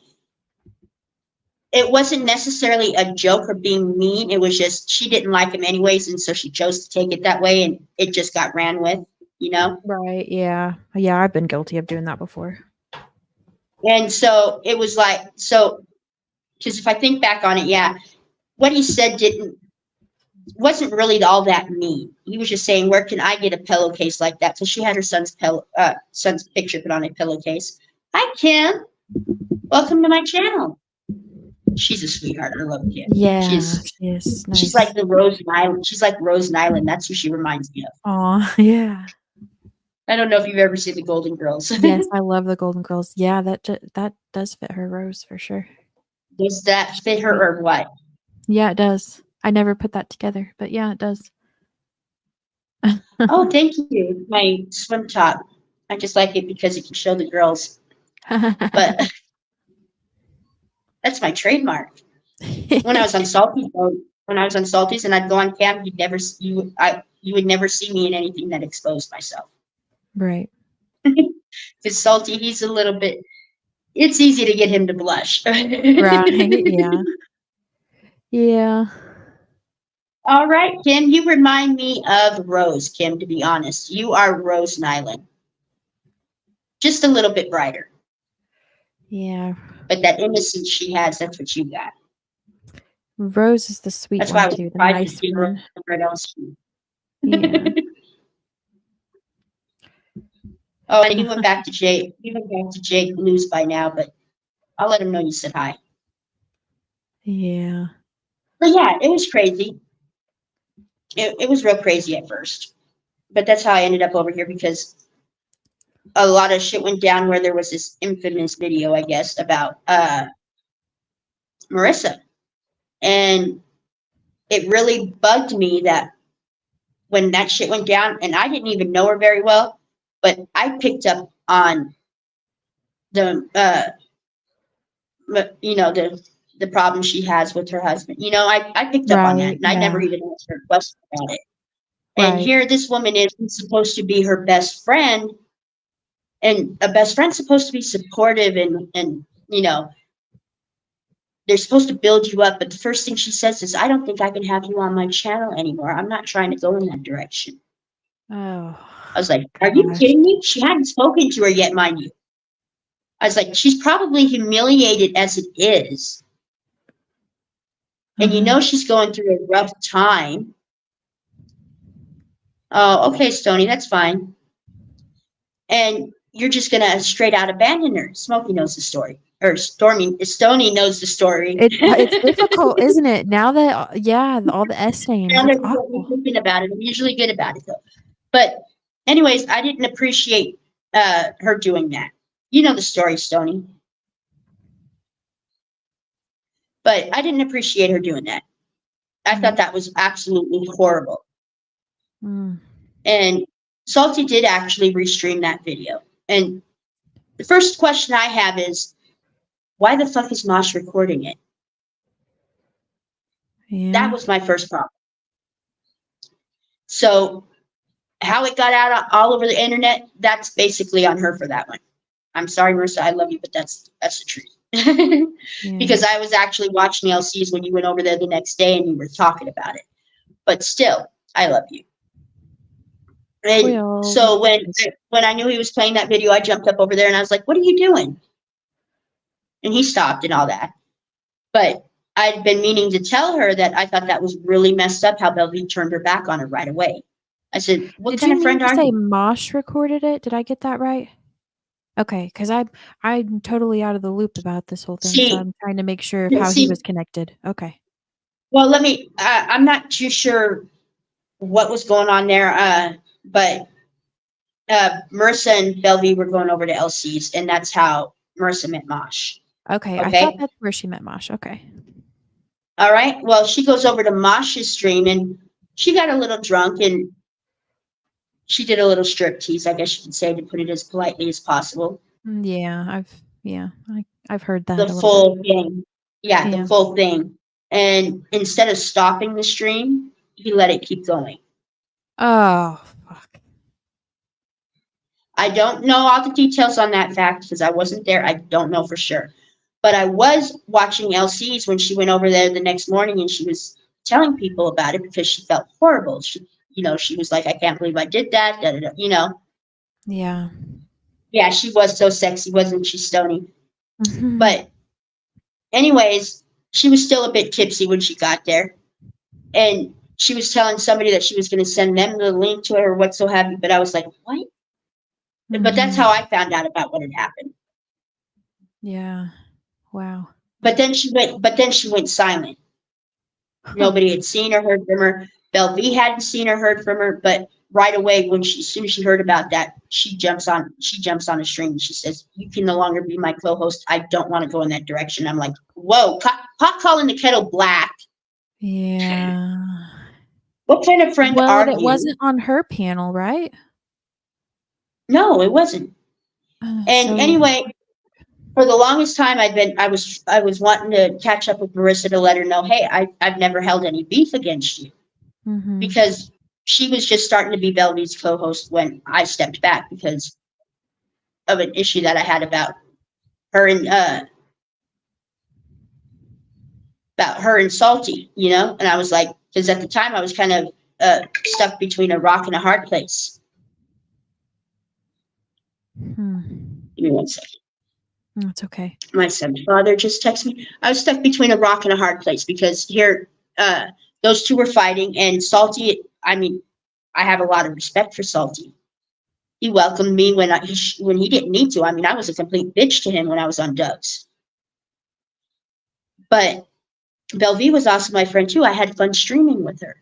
it wasn't necessarily a joke or being mean. It was just she didn't like him anyways, and so she chose to take it that way, and it just got ran with, you know? Right, yeah. Yeah, I've been guilty of doing that before. And so it was like, because if I think back on it, yeah, what he said wasn't really all that mean. He was just saying, where can I get a pillowcase like that? So she had her son's picture put on a pillowcase. Hi, Kim. Welcome to my channel. She's a sweetheart. I love Kim. Yeah, She's nice. She's like the Rose Nyland. She's like Rose Nyland. That's who she reminds me of. Aw, yeah. I don't know if you've ever seen the Golden Girls. Yes, I love the Golden Girls. Yeah, that does fit her, Rose, for sure. Does that fit her or what? Yeah, it does. I never put that together, but yeah, it does. Oh, thank you. My swim top. I just like it because it can show the girls. But that's my trademark. When I was on Salties, and I'd go on cam, you would never see me in anything that exposed myself. Right. Because Salty, he's a little bit. It's easy to get him to blush. Right. Yeah. Yeah. All right, Kim, you remind me of Rose, Kim, to be honest. You are Rose Nyland. Just a little bit brighter. Yeah. But that innocence she has, that's what you got. Rose is the sweet That's why I one was too, the surprised nice to see her one. somewhere else. Yeah. Oh, and he went back to Jake. He went back to Jake Blues by now, but I'll let him know you said hi. Yeah. But yeah, it was crazy. It was real crazy at first. But that's how I ended up over here, because a lot of shit went down where there was this infamous video, I guess, about Marissa. And it really bugged me that when that shit went down, and I didn't even know her very well, but I picked up on the the problem she has with her husband. You know, I picked up on that, and I never even asked her a question about it. And here this woman is supposed to be her best friend, and a best friend's supposed to be supportive and you know, they're supposed to build you up. But the first thing she says is, I don't think I can have you on my channel anymore. I'm not trying to go in that direction. Oh. I was like, are you kidding me? She hadn't spoken to her yet, mind you. I was like, she's probably humiliated as it is. And you know she's going through a rough time. Oh, okay, Stoney, that's fine. and you're just gonna straight out abandon her. Smokey knows the story, or Stony knows the story. It's difficult, isn't it? Now that all the S names, Now it's that we're awful. thinking about it, I'm usually good about it though. But anyways, I didn't appreciate her doing that. You know the story, Stony. But I didn't appreciate her doing that. I thought that was absolutely horrible. Mm. And Salty did actually restream that video. And the first question I have is, why the fuck is Mosh recording it? Yeah. That was my first problem. So how it got out all over the internet, that's basically on her for that one. I'm sorry, Marissa, I love you, but that's the truth. Because I was actually watching LCs when you went over there the next day and you were talking about it. But still, I love you. And so when I knew he was playing that video, I jumped up over there and I was like, what are you doing? And he stopped and all that. But I'd been meaning to tell her that I thought that was really messed up how Bellevue turned her back on her right away. I said, what kind of friend are you? Did you mean to say Mosh recorded it? Did I get that right? Okay, because I'm totally out of the loop about this whole thing, so I'm trying to make sure of how he was connected. Okay. Well, I'm not too sure what was going on there, but Marissa and Bellevue were going over to LC's, and that's how Marissa met Mosh. Okay, I thought that's where she met Mosh. Okay. All right. Well, she goes over to Mosh's stream, and she got a little drunk, and she did a little striptease, I guess you could say, to put it as politely as possible. Yeah, I've heard that. The full thing. Yeah, the full thing. And instead of stopping the stream, he let it keep going. Oh, fuck. I don't know all the details on that fact because I wasn't there. I don't know for sure. But I was watching LC's when she went over there the next morning and she was telling people about it because she felt horrible. She was like, I can't believe I did that. Da, da, da, Yeah. Yeah, she was so sexy, wasn't she, Stony? Mm-hmm. But anyways, she was still a bit tipsy when she got there. And she was telling somebody that she was going to send them the link to it or what so have you. But I was like, what? Mm-hmm. But that's how I found out about what had happened. Yeah. Wow. But then she went silent. Nobody had seen or heard from her. Bellevue hadn't seen or heard from her, but right away as soon as she heard about that, she jumps on a string and she says, you can no longer be my co-host. I don't want to go in that direction. I'm like, whoa, pot calling the kettle black. Yeah. What kind of friend are you? Well, it wasn't on her panel, right? No, it wasn't. Anyway, for the longest time I was wanting to catch up with Marissa to let her know, hey, I've never held any beef against you. Mm-hmm. Because she was just starting to be Bellevue's co-host when I stepped back because of an issue that I had about her and Salty, and I was like, because at the time I was kind of stuck between a rock and a hard place. Give me 1 second. That's okay. My son's father just texted me. I was stuck between a rock and a hard place because here, those two were fighting, and Salty, I have a lot of respect for Salty. He welcomed me when he didn't need to. I was a complete bitch to him when I was on Doug's. But Bellevue was also my friend too. I had fun streaming with her.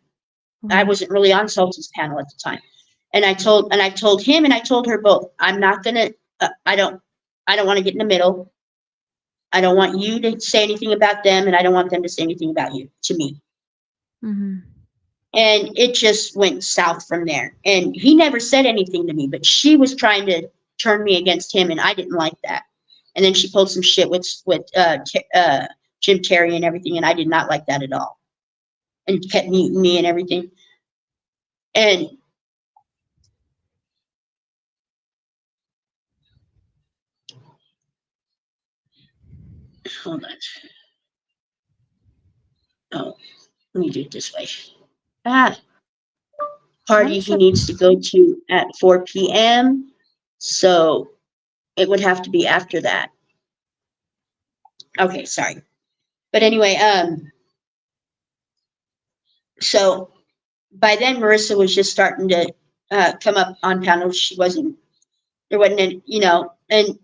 Mm-hmm. I wasn't really on Salty's panel at the time. And I told him and I told her both, I'm not gonna, I don't want to get in the middle. I don't want you to say anything about them, and I don't want them to say anything about you to me. Mm-hmm. And it just went south from there. And he never said anything to me, but she was trying to turn me against him, and I didn't like that. And then she pulled some shit with Jim Terry and everything, and I did not like that at all. And kept muting me and everything. And hold on. Oh, let me do it this way. Party he needs to go to at 4 p.m. So it would have to be after that. Okay, sorry. But anyway, so by then Marissa was just starting to come up on panels. She wasn't There wasn't any, and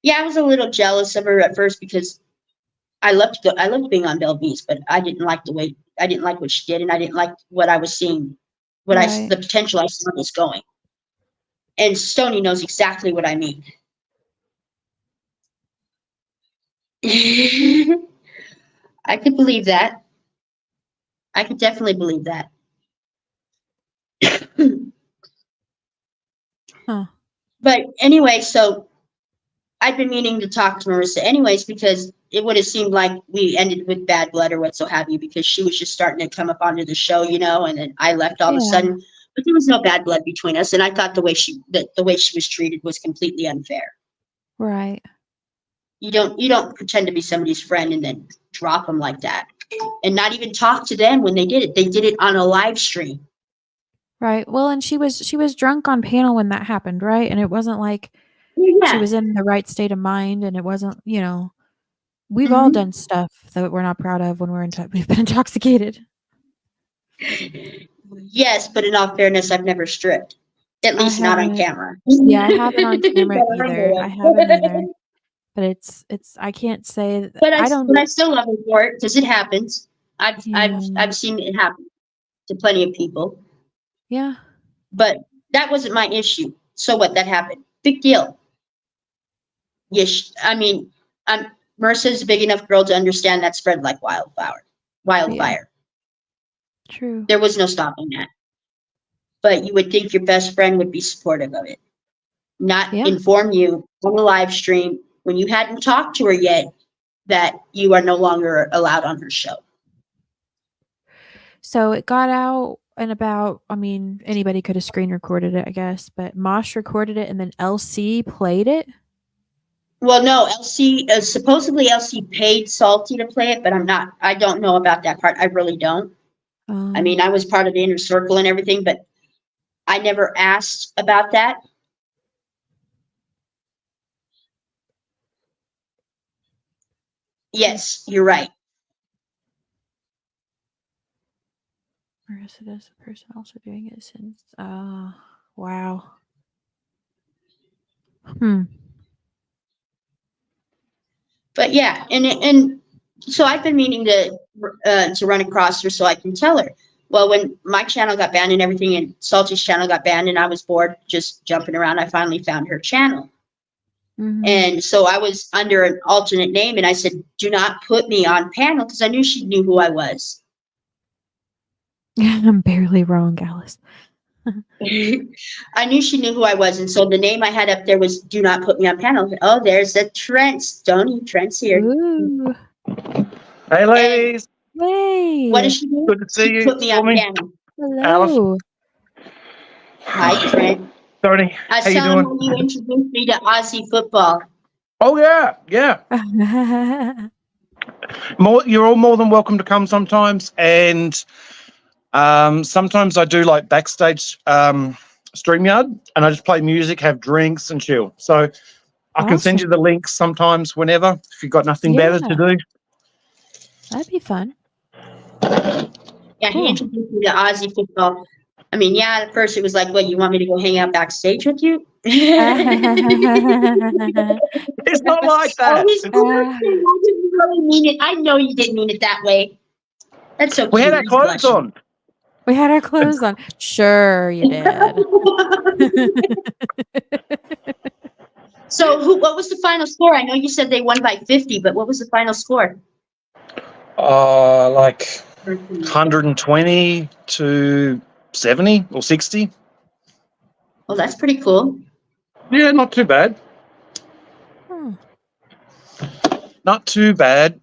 yeah, I was a little jealous of her at first because I loved being on Belvise, but I didn't like what she did, and I didn't like what I was seeing, Right. the potential I saw was going. And Stony knows exactly what I mean. I could believe that. I could definitely believe that. Huh. But anyway, so I've been meaning to talk to Marissa anyways because it would have seemed like we ended with bad blood or what so have you because she was just starting to come up onto the show, and then I left all of a Yeah. sudden. But there was no bad blood between us, and I thought the way she was treated was completely unfair. Right. You don't pretend to be somebody's friend and then drop them like that, and not even talk to them when they did it. They did it on a live stream. Right. Well, and she was drunk on panel when that happened, right? And it wasn't like Yeah. she was in the right state of mind, and it wasn't, we've all Mhm. done stuff that we're not proud of when we've been intoxicated. Yes, but in all fairness, I've never stripped. At I least not on haven't. camera. Yeah, I haven't on camera But I either. know I it. haven't either. But it's I can't say that But I don't. but I still love her for it because it happens. Yeah. I've seen it happen to plenty of people. Yeah. But that wasn't my issue. So what? That happened. Big deal. Yes, I mean, Marissa's a big enough girl to understand that spread like wildfire. True. There was no stopping that. But you would think your best friend would be supportive of it, not Yeah. inform you on the live stream when you hadn't talked to her yet that you are no longer allowed on her show. So it got out and about. I mean, anybody could have screen recorded it, I guess. But Mosh recorded it, and then LC played it. Well, no, supposedly LC paid Salty to play it, but I don't know about that part. I really don't. I mean, I was part of the inner circle and everything, but I never asked about that. Yes, you're right. Marissa does the person also doing it since. Wow. But yeah, and so I've been meaning to run across her so I can tell her. Well, when my channel got banned and everything, and Salty's channel got banned, and I was bored just jumping around, I finally found her channel. Mhm. And so I was under an alternate name, and I said, "Do not put me on panel," because I knew she knew who I was. I'm barely wrong, Alice. I knew she knew who I was, and so the name I had up there was "Do not put me on panel." Oh, there's a Trent, Stony. Trent's here. Ooh. Hey, ladies. Hey. What does she do? Good to see She you. put me on Stormy. panel. Hello. Hi, Trent. Tony, I how you saw doing? when you introduced me to Aussie football. Oh, yeah. You're all more than welcome to come sometimes. And sometimes I do like backstage StreamYard, and I just play music, have drinks, and chill. So I can send you the links sometimes whenever if you've got nothing better to do. That'd be fun. Yeah, he introduced me to Aussie football. I mean, yeah, at first it was like, "What, you want me to go hang out backstage with you?" It's not like that. Oh, he's I didn't really mean it. I know you didn't mean it that way. That's so cute. We had our He's clothes blushing. on. We had our clothes on. Sure, you did. So, what was the final score? I know you said they won by 50, but what was the final score? Like 120 to 70 or 60. Well, that's pretty cool. Yeah, not too bad. Not too bad.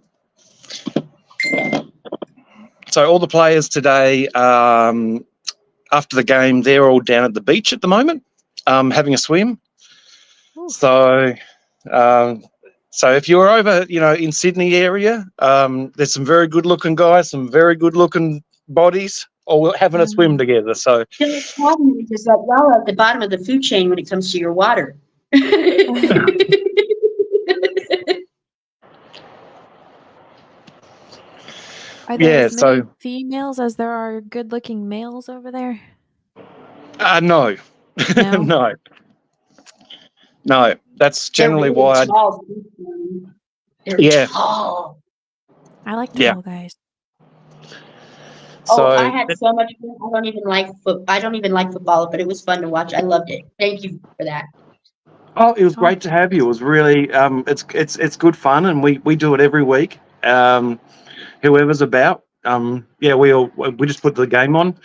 So all the players today, after the game, they're all down at the beach at the moment, having a swim. So if you're over, in Sydney area, there's some very good-looking guys, some very good-looking bodies, all having a swim together. So The problem is that y'all are at the bottom of the food chain when it comes to your water. Are there as many females as there are good-looking males over there? No. No? No. No, that's generally They're really why. tall. They're Yeah. tall. I like Yeah. tall guys. So Oh, I had so much fun. I don't even like football, but it was fun to watch. I loved it. Thank you for that. oh, it was Oh. great to have you. It was really it's good fun, and we do it every week. Whoever's about, yeah, we just put the game on.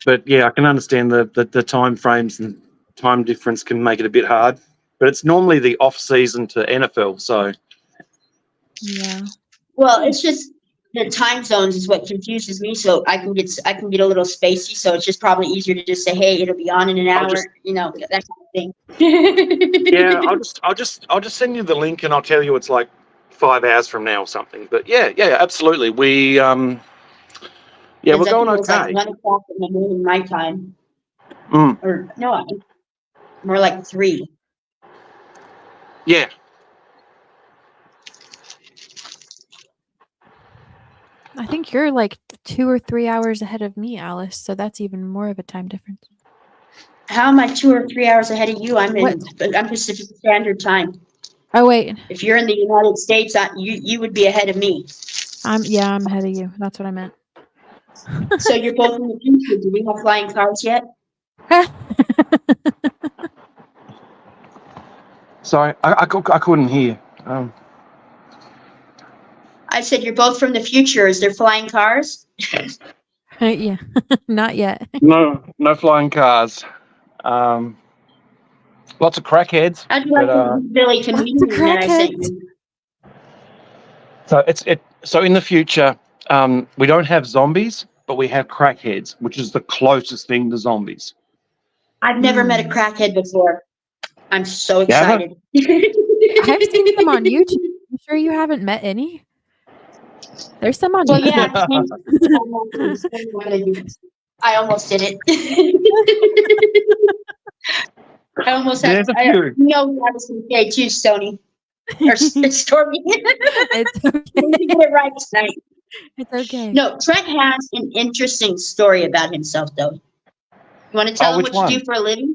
But yeah, I can understand the time frames and time difference can make it a bit hard. But it's normally the off season to NFL, so Yeah. Well, it's just the time zones is what confuses me. So I can get a little spacey. So it's just probably easier to just say, hey, it'll be on in an I'll hour. just- That kind of thing. yeah, I'll just send you the link and I'll tell you it's like 5 hours from now or something. But yeah, absolutely. We yeah, we're 'Cause I going think it was like okay. 1:00 in the morning my time, Mm, or no, more like 3. yeah. I think you're like 2 or 3 hours ahead of me, Alice. So that's even more of a time difference. How am I 2 or 3 hours ahead of you? I'm What? Pacific Standard Time. Oh wait, If you're in the United States, you would be ahead of me. I'm ahead of you. That's what I meant. So you're both in the future. Do we have flying cars yet? Sorry, I couldn't hear. I said you're both from the future. Is there flying cars? Yeah, not yet. No flying cars. Lots of crackheads. How'd you like But, the Billy Lots of comedian that I sent you? So in the future, we don't have zombies, but we have crackheads, which is the closest thing to zombies. I've never met a crackhead before. I'm so You haven't? excited. I've seen them on YouTube. You sure you haven't met any? There's some on Well, YouTube. yeah. I almost did it. I almost had. There's a few. You know, I was going to say too, Stony or Stormy. It's okay. You get it right tonight. It's okay. No, Trent has an interesting story about himself, though. You want to tell him which what you one? do for a living?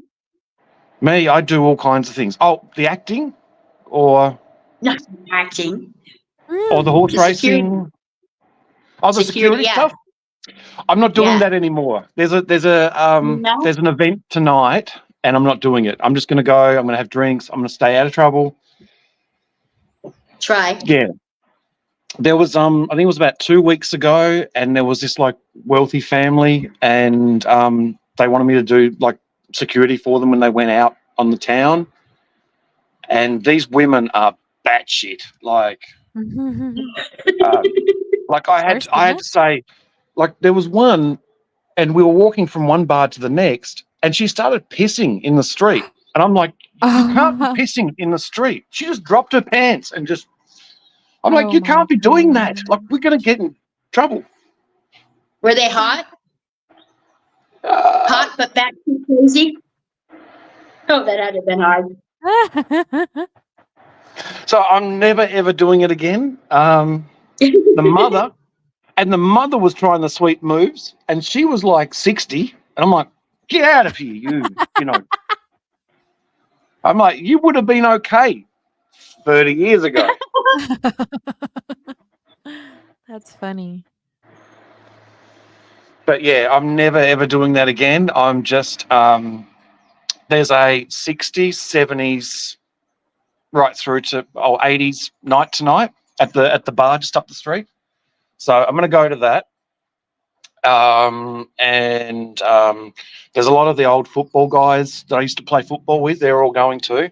Me, I do all kinds of things. Oh, the acting, or Not acting. the horse The security. racing. Oh, the security yeah. stuff. I'm not doing Yeah. that anymore. There's an event tonight, and I'm not doing it. I'm just going to go. I'm going to have drinks. I'm going to stay out of trouble. Try. Yeah. There was I think it was about 2 weeks ago, and there was this like wealthy family, and they wanted me to do like security for them when they went out on the town. And these women are batshit. Like I had to say, like there was one, and we were walking from one bar to the next, and she started pissing in the street, and I'm like, you can't be pissing in the street. She just dropped her pants and just. I'm like, Oh you my can't be doing that. God. Like, we're going to get in trouble. Were they hot? Hot, but back too crazy? Oh, that had to have been hard. So I'm never, ever doing it again. The mother was trying the sweet moves, and she was like 60. And I'm like, get out of here, you know. I'm like, you would have been okay 30 years ago. That's funny. But yeah, I'm never, ever doing that again. I'm just, there's a 60s, 70s, right through to 80s night tonight at the bar just up the street. So I'm going to go to that. There's a lot of the old football guys that I used to play football with. They're all going too.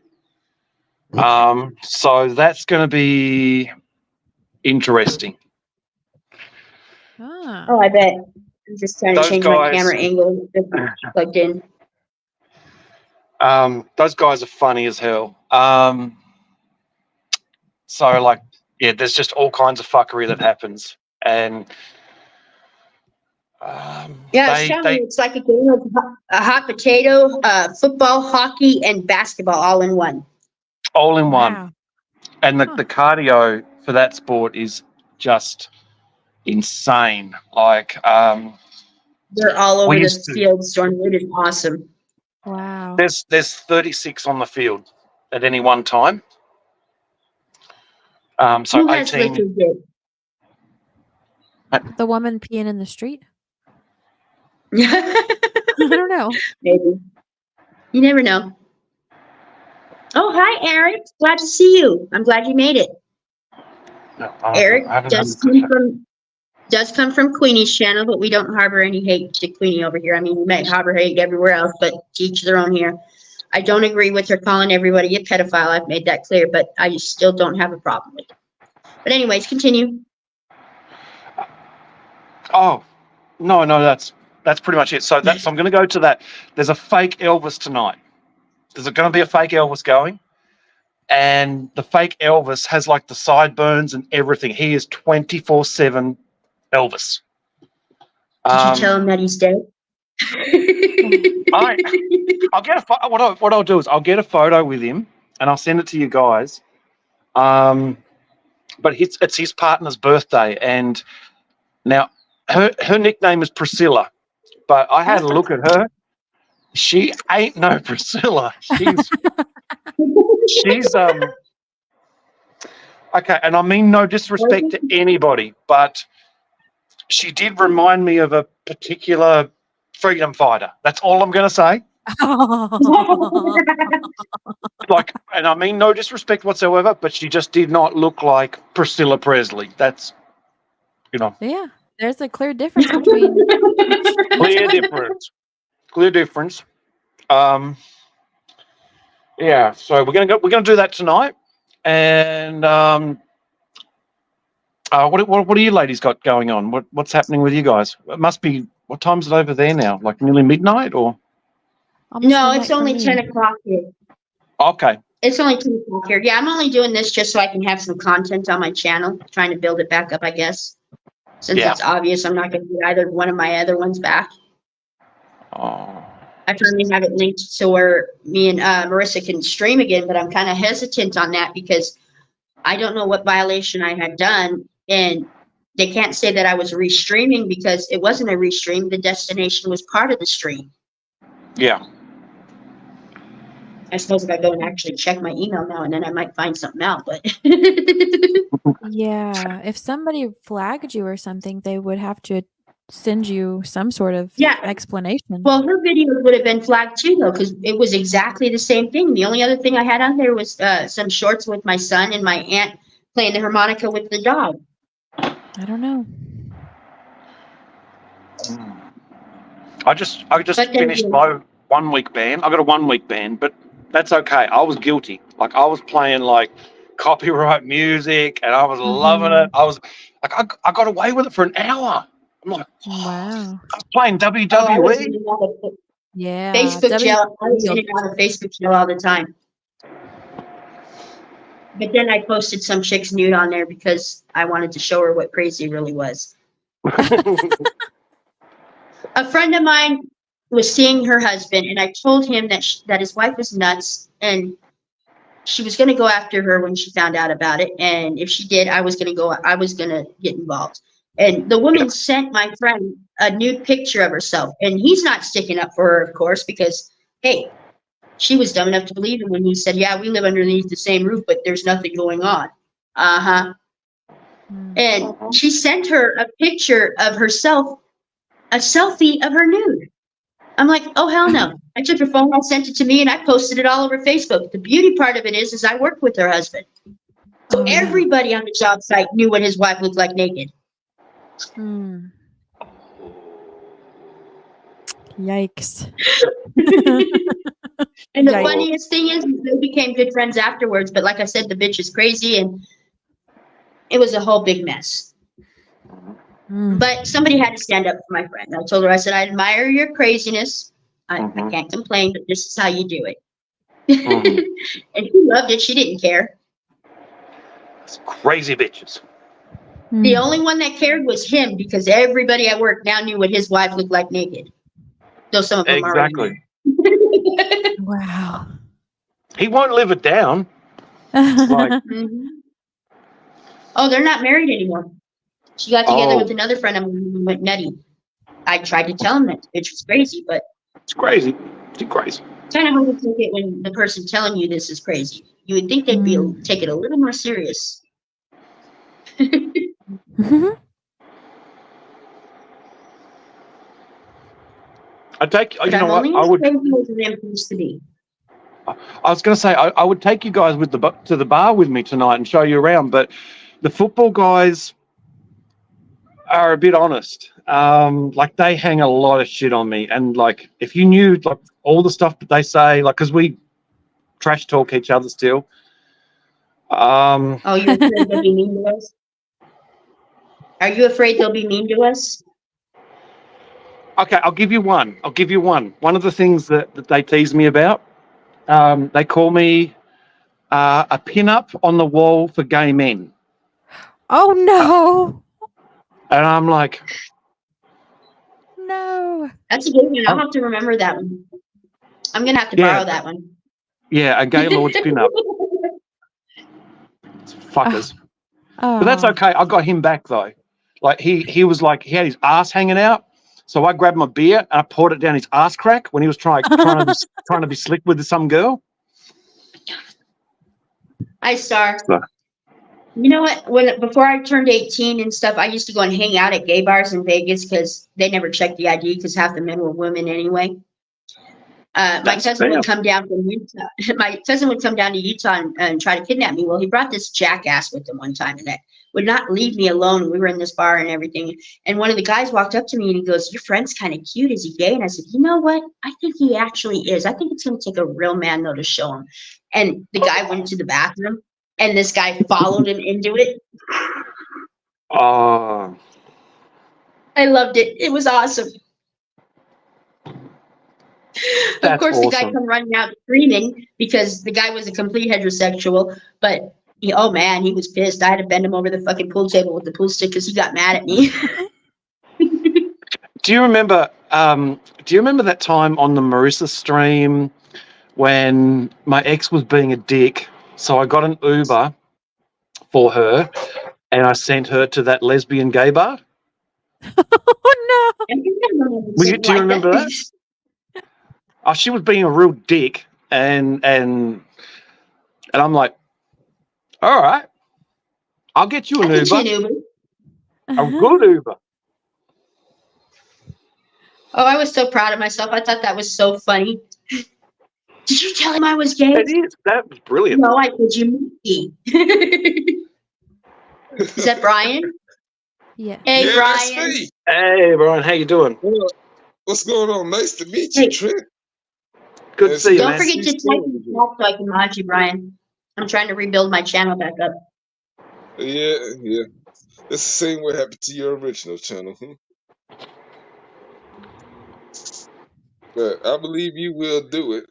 So that's going to be interesting. Ah. Oh, I bet. I'm just trying to Those change my guys- camera angle. It's plugged in. Those guys are funny as hell. So like, yeah, there's just all kinds of fuckery that happens, and Yeah, it's like a game of a hot potato, football, hockey, and basketball all in one. all in one. Wow. And the cardio for that sport is just insane. Like, They're all over We the used to- field, Storm. It is awesome. Wow. There's 36 on the field at any one time. So Who has 18. liquor dick? The woman peeing in the street? I don't know. Maybe. You never know. Oh, hi, Eric. Glad to see you. I'm glad you made it. No, Eric I haven't does done come from Queenie's channel, but we don't harbor any hate to Queenie over here. I mean, we might harbor hate everywhere else, but to each their own here. I don't agree with her calling everybody a pedophile. I've made that clear, but I still don't have a problem with it. But anyways, continue. Oh, no, that's pretty much it. So I'm going to go to that. There's a fake Elvis tonight. There's going to be a fake Elvis going, and the fake Elvis has like the sideburns and everything. He is 24/7 Elvis. Did you tell him that he's dead? I'll get what I'll do is I'll get a photo with him and I'll send it to you guys. But it's his partner's birthday, and now her nickname is Priscilla, but I had a look at her. She ain't no Priscilla. She's okay, and I mean no disrespect to anybody, but she did remind me of a particular freedom fighter. That's all I'm going to say. Like, and I mean no disrespect whatsoever, but she just did not look like Priscilla Presley. That's, Yeah, there's a clear difference between. clear difference. Clear difference. Yeah. So we're gonna do that tonight, and what do you ladies got going on? What's happening with you guys? It must be, what time is it over there now? Like nearly midnight, or? Almost No, midnight it's for only me. 10 o'clock here. Okay. It's only 10 o'clock here. Yeah, I'm only doing this just so I can have some content on my channel, trying to build it back up, I guess. Since Yeah. it's obvious I'm not going to get either one of my other ones back. Oh. I finally have it linked to where me and Marissa can stream again, but I'm kind of hesitant on that because I don't know what violation I had done, and they can't say that I was restreaming because it wasn't a restream. The destination was part of the stream. Yeah. I suppose if I go and actually check my email now and then I might find something out, but Yeah, if somebody flagged you or something, they would have to send you some sort of Yeah. explanation. well, her videos would have been flagged too, though, because it was exactly the same thing. The only other thing I had on there was some shorts with my son and my aunt playing the harmonica with the dog. I don't know. I just But then finished you- my 1 week ban. I got a 1 week ban, but that's okay. I was guilty. Like I was playing like copyright music, and I was loving it. I was like, I got away with it for an hour. I'm like, Wow. I was playing Oh, I was WWE. in and out of Yeah. Facebook jail. I was in WWE. and out of Facebook jail all the time. But then I posted some chick's nude on there because I wanted to show her what crazy really was. A friend of mine was seeing her husband, and I told him that that his wife was nuts, and she was going to go after her when she found out about it. And if she did, I was going to get involved. And the woman sent my friend a nude picture of herself, and he's not sticking up for her, of course, because hey, she was dumb enough to believe him when he said, "Yeah, we live underneath the same roof, but there's nothing going on." Uh-huh. Mm. And she sent her a picture of herself, a selfie of her nude. I'm like, oh, hell no. I took her phone, I sent it to me, and I posted it all over Facebook. The beauty part of it is I worked with her husband. So Oh, yeah. everybody on the job site knew what his wife looked like naked. Mm. Yikes. And the Yikes. funniest thing is they became good friends afterwards. But like I said, the bitch is crazy, and it was a whole big mess. Mm. But somebody had to stand up for my friend. I told her, I said, I admire your craziness. I Mhm. can't complain, but this is how you do it. Mhm. And she loved it. She didn't care. It's crazy bitches. Mm. The only one that cared was him because everybody at work now knew what his wife looked like naked. Though some of them Exactly. already Wow. He won't live it down. Like, knew. Mhm. Oh, they're not married anymore. She got together Oh. with another friend of mine and went nutty. I tried to tell him that the bitch was crazy, but it's crazy. It's crazy. Kind of hard to take it when the person telling you this is crazy. You would think they'd be take it a little more serious. I take. But You know I'm what? only I as would. crazy as I am supposed to be. I was going to say I would take you guys with to the bar with me tonight and show you around, but the football guys are a bit honest. Like they hang a lot of shit on me, and like if you knew like all the stuff that they say, like because we trash talk each other still. Oh, you're afraid they'll be mean to us? Are you afraid they'll be mean to us? Okay, I'll give you one. One of the things that they tease me about, they call me a pin-up on the wall for gay men. Oh no. And I'm like, No. That's a good one. I'll have to remember that one. I'm gonna have to Yeah. borrow that one. yeah, a gay lord's pin-up. Fuckers. Oh. But that's okay. I got him back though. Like he was like he had his ass hanging out. So I grabbed my beer and I poured it down his ass crack when he was trying to be slick with some girl. Hi, Star. So- You know what? Before I turned 18 and stuff, I used to go and hang out at gay bars in Vegas because they never checked the ID because half the men were women anyway. My That's cousin fair. would come down from Utah. My cousin would come down to Utah and try to kidnap me. Well, he brought this jackass with him one time, and that would not leave me alone. We were in this bar and everything. And one of the guys walked up to me and he goes, "Your friend's kind of cute. Is he gay?" And I said, "You know what? I think he actually is. I think it's going to take a real man, though, to show him." And the guy went to the bathroom, and this guy followed him into it. Oh, I loved it. It was awesome. Of That's course, the guy awesome. come running out screaming because the guy was a complete heterosexual. But oh man, he was pissed. I had to bend him over the fucking pool table with the pool stick because he got mad at me. do you remember? Do you remember that time on the Marissa stream when my ex was being a dick? So I got an Uber for her, and I sent her to that lesbian gay bar. Oh no. I think I remember Do you something like remember that? Oh, she was being a real dick, and I'm like, all right, I'll get you an I get you an Uber, Uber. a good Uber. Oh, I was so proud of myself. I thought that was so funny. Did you tell him I was gay? It is. That was brilliant. No, I did. You me. Is that Brian? Yeah. Hey, Yeah, that's Brian. me. Hey, Brian, how you doing? Well, what's going on? Nice to meet Hey. you, Trent. Good to Yes, see you, Don't man. forget to type in the chat so I can mod you, Brian. I'm trying to rebuild my channel back up. Yeah. It's the same what happened to your original channel. But I believe you will do it.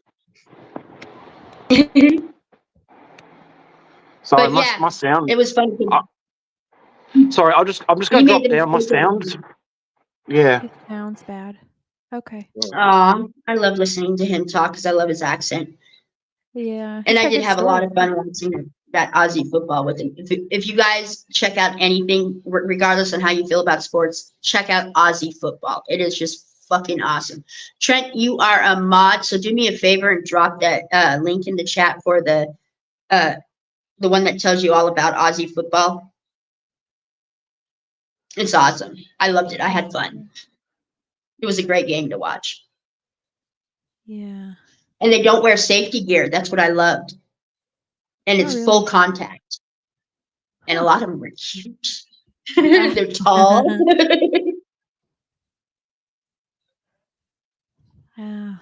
Sorry, But my, yeah, my sound. It was fun. Sorry, I'm just going You to made drop the down my mistake of- sound. Yeah. It sounds bad. Okay. Aw, I love listening to him talk because I love his accent. Yeah. And he's I got did good have a lot of stories. fun watching that Aussie football with him. If you guys check out anything, regardless on how you feel about sports, check out Aussie football. It is just fucking awesome. Trent, you are a mod, so do me a favor and drop that link in the chat for the one that tells you all about Aussie football. It's awesome. I loved it. I had fun. It was a great game to watch. Yeah. And they don't wear safety gear. That's what I loved. And it's really? full contact. And a Huh. lot of them were huge. They're tall. Yeah.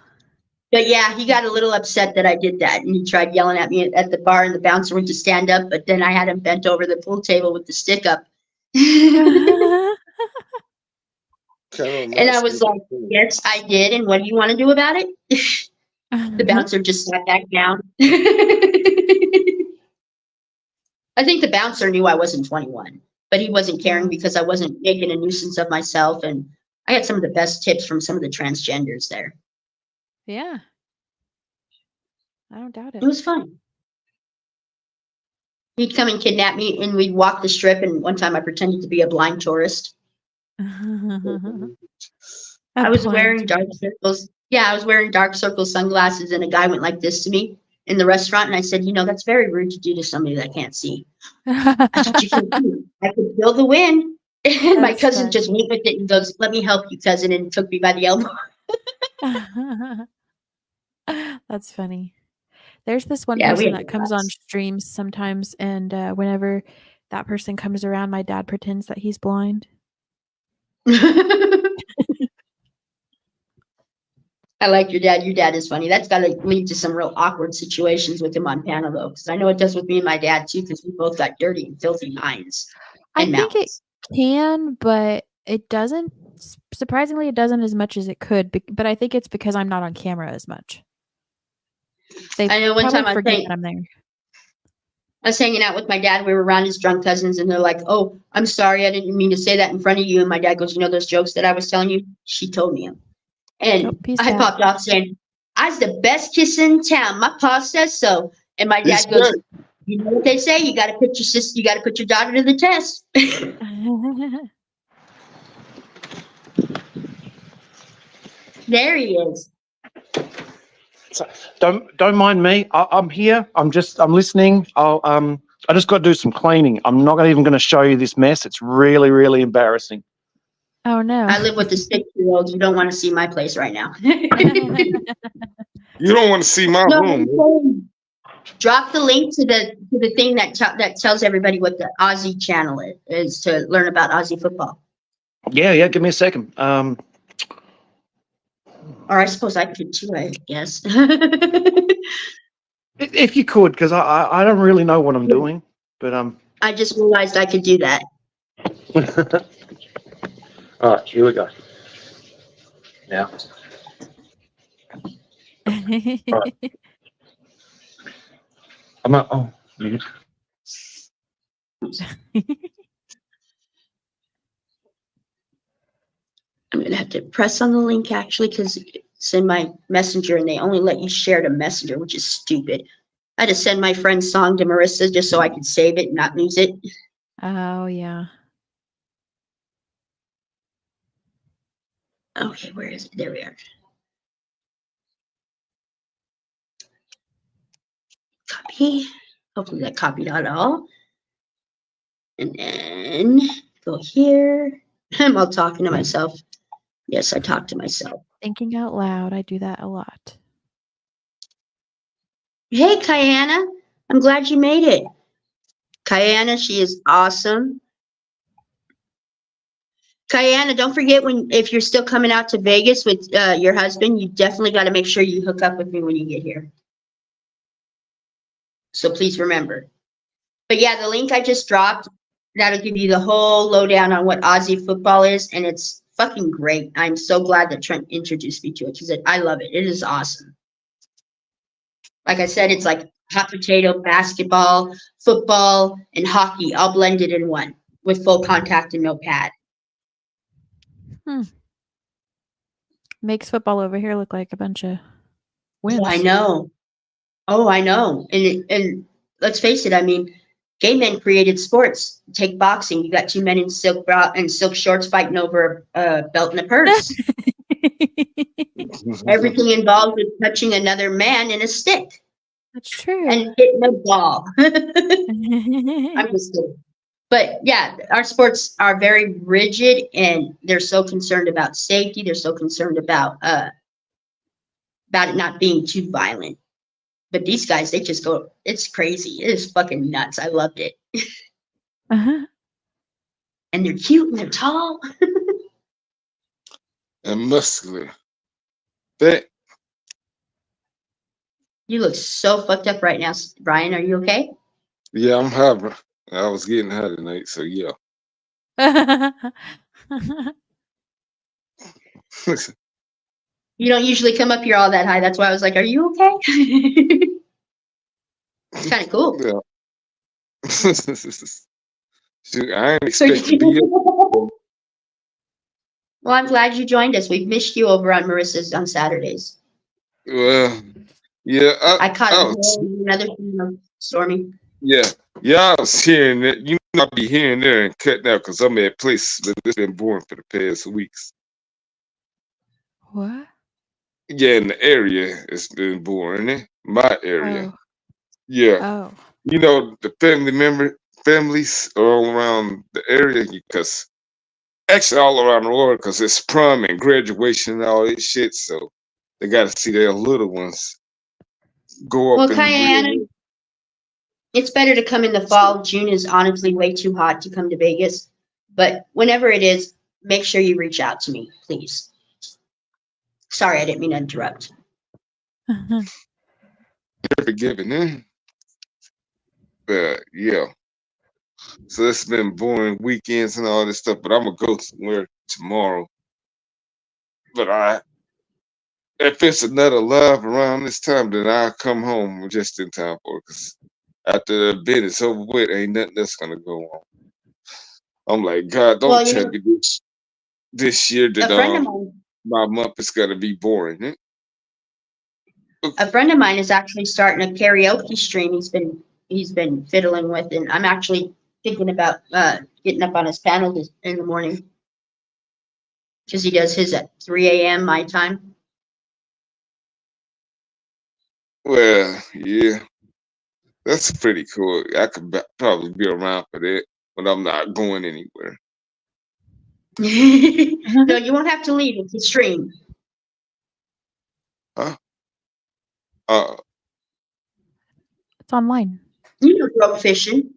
But yeah, he got a little upset that I did that. And he tried yelling at me at the bar, and the bouncer went to stand up. But then I had him bent over the pool table with the stick up. And I was like, yes, I did. And what do you want to do about it? The bouncer just sat back down. I think the bouncer knew I wasn't 21, but he wasn't caring because I wasn't making a nuisance of myself. And I got some of the best tips from some of the transgenders there. Yeah. I don't doubt it. It was fun. He'd come and kidnap me, and we'd walk the strip. And one time I pretended to be a blind tourist. I was wearing dark circles. Yeah, I was wearing dark circle sunglasses, and a guy went like this to me in the restaurant, and I said, that's very rude to do to somebody that can't see. That's what you can do. I could feel the wind. And my That's cousin just funny. went with it and goes, "Let me help you, cousin," and took me by the elbow. That's funny. There's this one Yeah, we person had that comes on laughs. streams sometimes, and whenever that person comes around, my dad pretends that he's blind. I like your dad. Your dad is funny. That's got to lead to some real awkward situations with him on panel, though, because I know it does with me and my dad too, because we both got dirty and filthy minds I and think it mouths. can, but it doesn't. Surprisingly, it doesn't as much as it could. But I think it's because I'm not on camera as much. They I know one probably time forget that I'm there. I was hanging out with my dad. We were around his drunk cousins, and they're like, "Oh, I'm sorry. I didn't mean to say that in front of you." And my dad goes, "Those jokes that I was telling you? She told me them." Oh, And peace I out. popped off saying, "I's the best kisser in town. My pa says so." And my dad goes, Respect. "You know what they say? You got to put your sister, you got to put your daughter to the test." There he is. So don't mind me. I'm here. I'm listening. I just got to do some cleaning. I'm not even going to show you this mess. It's really, really embarrassing. Oh no. I live with the 6-year-olds. You don't want to see my place right now. You don't want to see my No, room. I'm saying, drop the link to the thing that tells everybody what the Aussie channel is to learn about Aussie football. Yeah. Give me a second. Or I suppose I could too, I guess. If you could, because I don't really know what I'm doing, but I just realized I could do that. All right, here we go. Now, I'm not. Oh, dude. I'm gonna have to press on the link actually because it's in my messenger and they only let you share to messenger, which is stupid. I had to send my friend's song to Marissa just so I could save it and not lose it. Oh yeah. Okay, where is it? There we are. Copy. Hopefully that copied out all. And then go here. I'm all talking to myself. Yes, I talk to myself. Thinking out loud. I do that a lot. Hey, Kayana. I'm glad you made it. Kayana, she is awesome. Kayana, don't forget if you're still coming out to Vegas with your husband, you definitely got to make sure you hook up with me when you get here. So please remember. But yeah, the link I just dropped, that'll give you the whole lowdown on what Aussie football is, and it's fucking great. I'm so glad that Trent introduced me to it because I love it. It is awesome. Like I said, it's like hot potato, basketball, football, and hockey all blended in one with full contact and no pad. Makes football over here look like a bunch of wimps. Oh, I know. Oh, I know. And let's face it, I mean, gay men created sports. Take boxing. You got two men in silk bra and silk shorts fighting over a belt and a purse. Everything involved with touching another man in a stick That's true. and hitting a ball. I'm just kidding. But yeah, our sports are very rigid and they're so concerned about safety. They're so concerned about it not being too violent. But these guys, they just go, it's crazy. It is fucking nuts. I loved it. Uh-huh. And they're cute and they're tall. And muscular. But You look so fucked up right now, Brian. Are you okay? yeah, I'm high. I was getting high tonight, so yeah. You don't usually come up here all that high. That's why I was like, are you okay? It's kind of cool. Yeah. Shoot, I ain't So expect to be here. well, I'm glad you joined us. We've missed you over on Marissa's on Saturdays. Well, yeah, I caught I a was, whole another thing, Stormy. yeah, I was hearing that. You know, I'll be hearing there and cutting out because I'm at places that it's been boring for the past weeks. What? Yeah, in the area, it's been boring. My area. Oh, Yeah. oh. You know, the families all around the area, because actually all around the world, because it's prom and graduation and all this shit. So they got to see their little ones go up Well, in the real Kayana, world. it's better to come in the fall. June is honestly way too hot to come to Vegas. But whenever it is, make sure you reach out to me, please. Sorry, I didn't mean to interrupt. They're forgiving, eh? But yeah. So it's been boring weekends and all this stuff. But I'm gonna go somewhere tomorrow. But if it's another live around this time, then I'll come home just in time for it. Cause after the event is over with, ain't nothing else gonna go on. I'm like, God, Well, don't tell me this year that a friend of mine, my month is gonna be boring. Eh? a friend of mine is actually starting a karaoke stream. He's been fiddling with, and I'm actually thinking about getting up on his panel in the morning because he does his at 3 a.m. my time. Well, yeah, that's pretty cool. I could probably be around for that, but I'm not going anywhere. No, you won't have to leave. It's a stream. Huh? It's online. You know, broke fishing.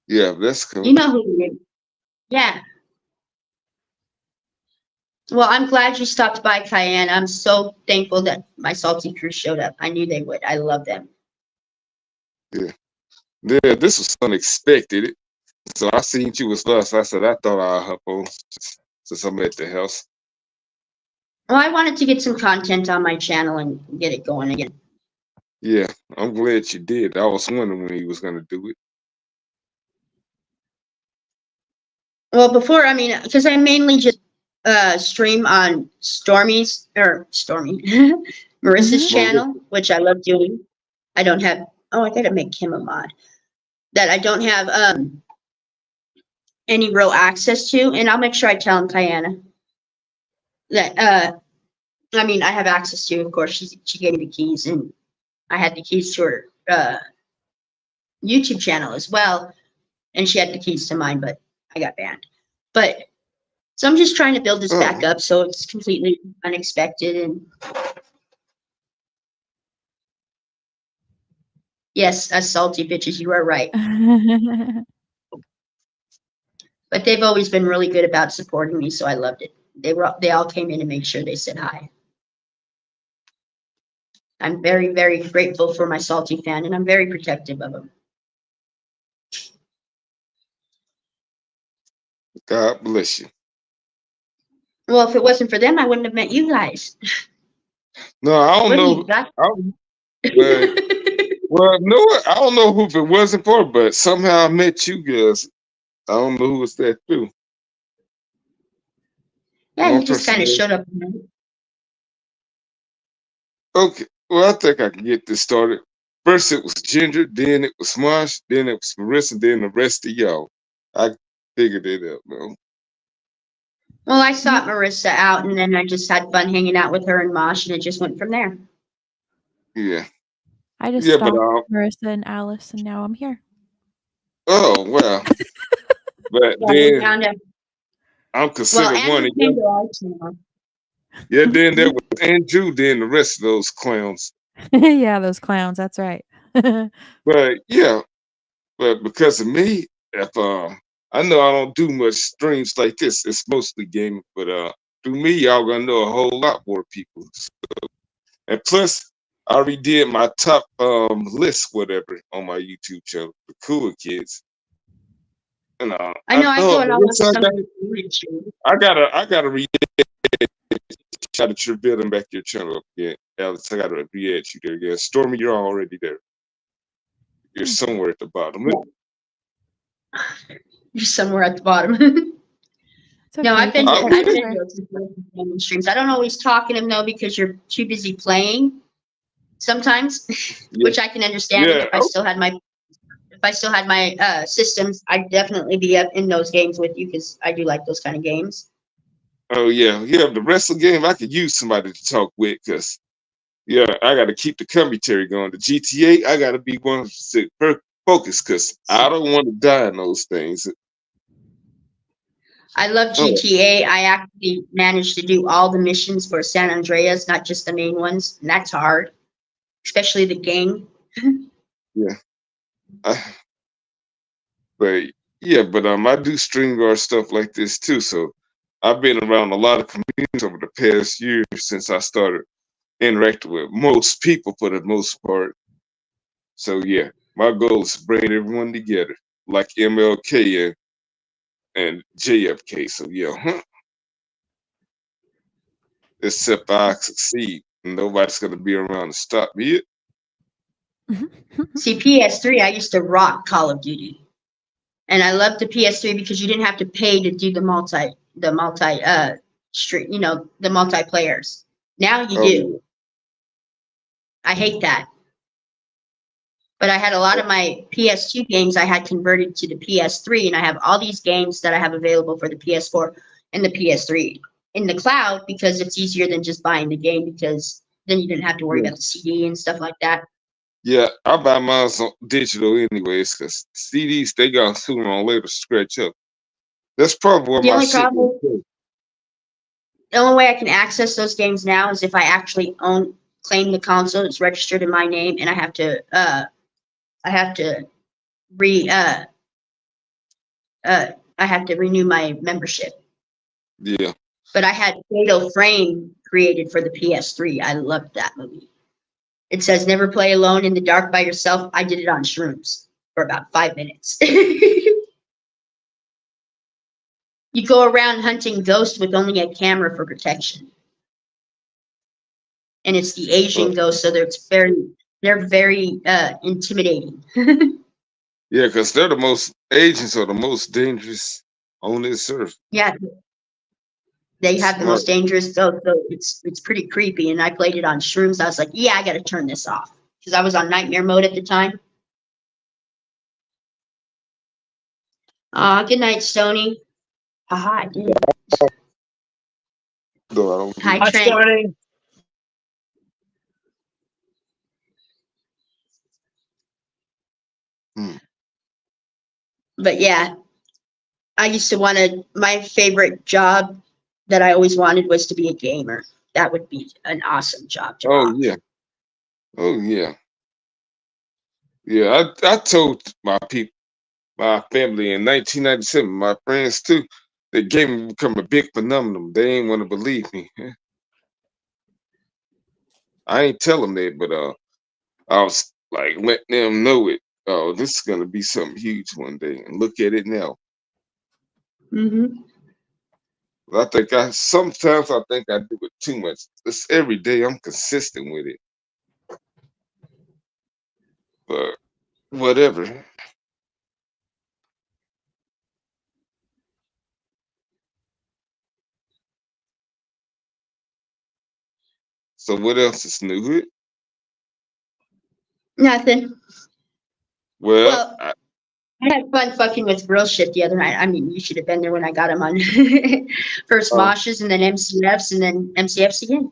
Yeah, that's cool. You know who he is. Yeah. Well, I'm glad you stopped by, Cayenne. I'm so thankful that my salty crew showed up. I knew they would. I love them. Yeah, this was unexpected. So I seen you was lost. I said I thought I'd hop on since I'm at the house. Well, I wanted to get some content on my channel and get it going again. Yeah, I'm glad you did. I was wondering when he was gonna do it. Well, before, I mean, because I mainly just stream on Stormy, Marissa's channel, which I love doing. I don't have, I gotta make him a mod. That I don't have any real access to, and I'll make sure I tell him, Kayana, that I mean, I have access to, of course, she gave me the keys, and I had the keys to her YouTube channel as well, and she had the keys to mine, but I got banned. But so I'm just trying to build this back up so it's completely unexpected. And yes, us salty bitches, you are right. But they've always been really good about supporting me, so I loved it. They all came in and made sure they said hi. I'm very, very grateful for my salty fan, and I'm very protective of them. God bless you. Well, if it wasn't for them, I wouldn't have met you guys. No, I don't Wouldn't know. you guys? Well, no, I don't know who if it wasn't for, but somehow I met you guys. I don't know who was that too. Yeah, One you just person kind of there. showed up. Okay, well, I think I can get this started. First it was Ginger, then it was Smosh, then it was Marissa, then the rest of y'all. I figured it out, man. Well, I sought Marissa out, and then I just had fun hanging out with her and Mosh, and it just went from there. Yeah. I just Yeah, but stalked Marissa and Alice, and now I'm here. oh well. But Yeah, we then found out. I'm Well, considered one Andrew of came you. to our channel. Yeah, then there was Andrew, then the rest of those clowns. Yeah, those clowns. That's right. But yeah, but because of me, if I know I don't do much streams like this, it's mostly gaming, but through me, y'all gonna know a whole lot more people. So, and plus, I already did my top list, whatever, on my YouTube channel, the Cool Kids. And I know I do it all Marissa, the I gotta re try that you're building back your channel up again. Alex, I gotta re-add you there again. Stormy, you're already there. You're somewhere at the bottom. You're somewhere at the bottom. It's No, okay, I've been thanks for doing everywhere. some streams. I don't always talk in them though because you're too busy playing sometimes, which I can understand. And Yeah. if I still had my systems, I'd definitely be up in those games with you because I do like those kind of games. Oh yeah, yeah. The wrestling game, I could use somebody to talk with, cause yeah, I got to keep the commentary going. The GTA, I got to be 100% focused, cause I don't want to die in those things. I love Oh GTA. I actually managed to do all the missions for San Andreas, not just the main ones. And that's hard, especially the gang. yeah, I, but yeah, but I do string guard stuff like this too. So I've been around a lot of communities over the past year since I started interacting with most people for the most part. So yeah, my goal is to bring everyone together, like MLK and JFK. So yeah, except I succeed, nobody's gonna be around to stop me. See, PS3, I used to rock Call of Duty. And I loved the PS3 because you didn't have to pay to do the street, the multiplayers. Now you Oh do. I hate that. But I had a lot of my PS2 games I had converted to the PS3, and I have all these games that I have available for the PS4 and the PS3 in the cloud because it's easier than just buying the game because then you didn't have to worry yeah, about the CD and stuff like that. yeah. I buy mine on digital anyways, cause CDs they got sooner or later scratch up. That's probably where The my only shit problem, went to. the only way I can access those games now is if I actually claim the console. It's registered in my name, and I have to re, I have to renew my membership. Yeah. But I had Fatal Frame created for the PS3. I loved that movie. It says never play alone in the dark by yourself. I did it on shrooms for about 5 minutes. You go around hunting ghosts with only a camera for protection. And it's the Asian But ghosts, so they're very intimidating. yeah, because they're the most agents are the most dangerous on this earth. Yeah, they have the Smart. most dangerous ghosts, so it's pretty creepy. And I played it on shrooms. I was like, yeah, I got to turn this off because I was on nightmare mode at the time. Good night, Stony. Haha, I did it. No, I don't Hi, do Hi, Trent. Stoney. But yeah, I used to my favorite job that I always wanted was to be a gamer. That would be an awesome job to Oh rock. yeah. Oh yeah. Yeah. I told my people, my family in 1997, my friends too, that gaming become a big phenomenon. They ain't want to believe me. I ain't tell them that, but I was like letting them know it. Oh, this is gonna be something huge one day, and look at it now. Mm-hmm. Sometimes I think I do it too much. It's every day I'm consistent with it, but whatever. So what else is new? Nothing. Well, Well, I had fun fucking with Grill Shit the other night. I mean, you should have been there when I got him on. First oh, Moshes and then MCFs and then MCFs again.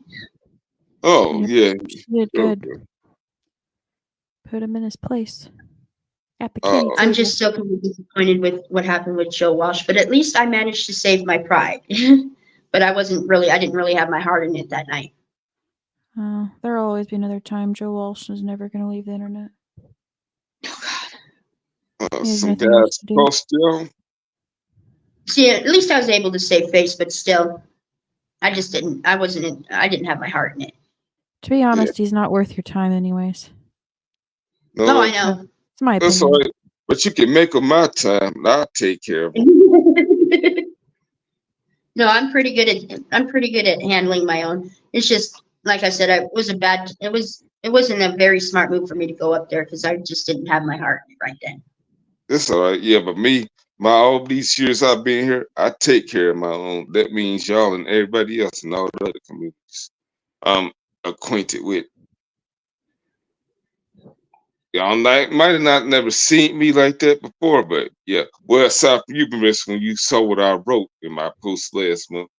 oh Yep. yeah. She did Oh, good. Put him in his place at the oh, kitty I'm table. just so disappointed with what happened with Joe Walsh, but at least I managed to save my pride. But I didn't really have my heart in it that night. There'll always be another time. Joe Walsh is never going to leave the internet. He has some nothing else guys to do. post you. See, at least I was able to save face, but still, I didn't have my heart in it. To be honest, he's not worth your time anyways. No, I So, know. it's my That's opinion. all right. But you can make them my time, and I'll take care of them. No, I'm pretty good at handling my own. It's just like I said, it wasn't a very smart move for me to go up there because I just didn't have my heart in it right then. That's all right. Yeah, but me, all these years I've been here, I take care of my own. That means y'all and everybody else and all the other communities I'm acquainted with. Y'all might have not never seen me like that before, but yeah. Well, aside from you, Marissa, when you saw what I wrote in my post last month.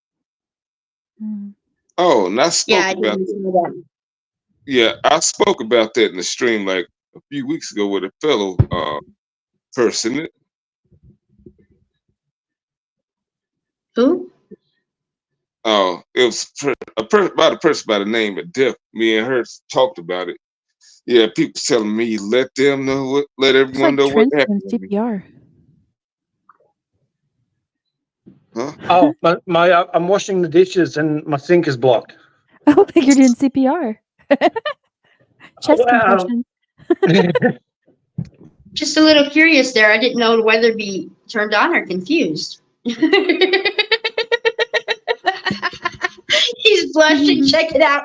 Mm. Oh, and I spoke Yeah, I about didn't know that. yeah, I spoke about that in the stream like a few weeks ago with a fellow person. Who? Oh, it was about a person by the name of Dip. Me and her talked about it. Yeah, people telling me let them know what, let It's everyone like know what Trent's doing happened to me. CPR. Huh? Oh, I'm washing the dishes and my sink is blocked. Oh, like you're doing CPR. Chest Wow. compression. Just a little curious there. I didn't know whether to be turned on or confused. He's blushing. Check it out.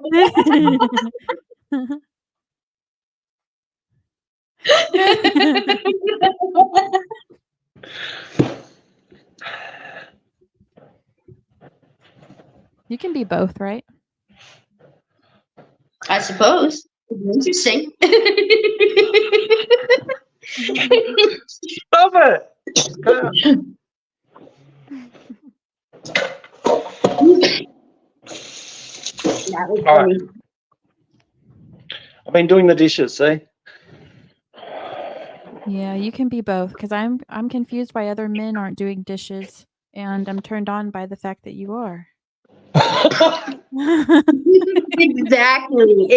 You can be both, right? I suppose. Interesting. Stop it! That was All right. funny. I've been doing the dishes, see? Yeah, you can be both because I'm confused why other men aren't doing dishes, and I'm turned on by the fact that you are. Exactly.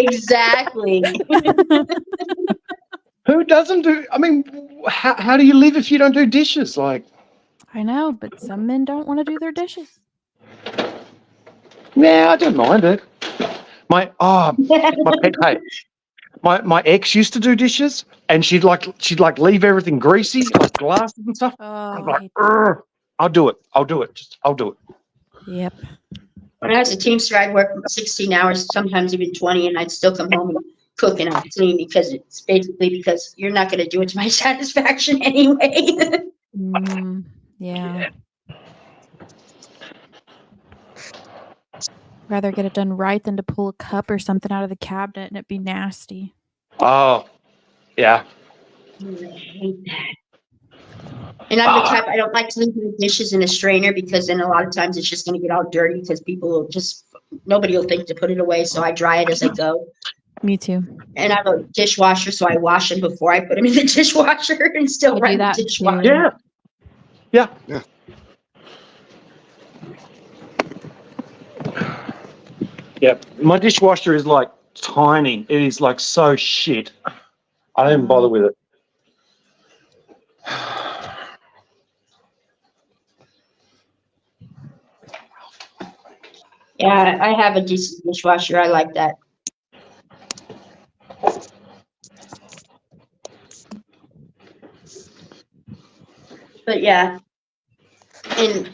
Who doesn't do? I mean, how do you live if you don't do dishes? Like, I know, but some men don't want to do their dishes. yeah, I don't mind it. My pet hate. My ex used to do dishes, and she'd leave everything greasy, like glasses and stuff. Oh, I'm I like, hate that. "Ugh, I'll do it. I'll do it. I'll do it. Yep. When I was a Teamster, I'd work 16 hours, sometimes even 20, and I'd still come home and cook and I'd clean because it's basically because you're not going to do it to my satisfaction anyway. Yeah. Rather get it done right than to pull a cup or something out of the cabinet and it be nasty. Oh, yeah. I hate that. And I'm the type, I don't like to leave the dishes in a strainer because then a lot of times it's just going to get all dirty because nobody will think to put it away. So I dry it as I go. Me too. And I have a dishwasher, so I wash them before I put them in the dishwasher and still I do run the that too. dishwasher. Yeah. Yeah. My dishwasher is like tiny. It is like so shit. I don't even bother with it. Yeah, I have a decent dishwasher. I like that. But yeah. And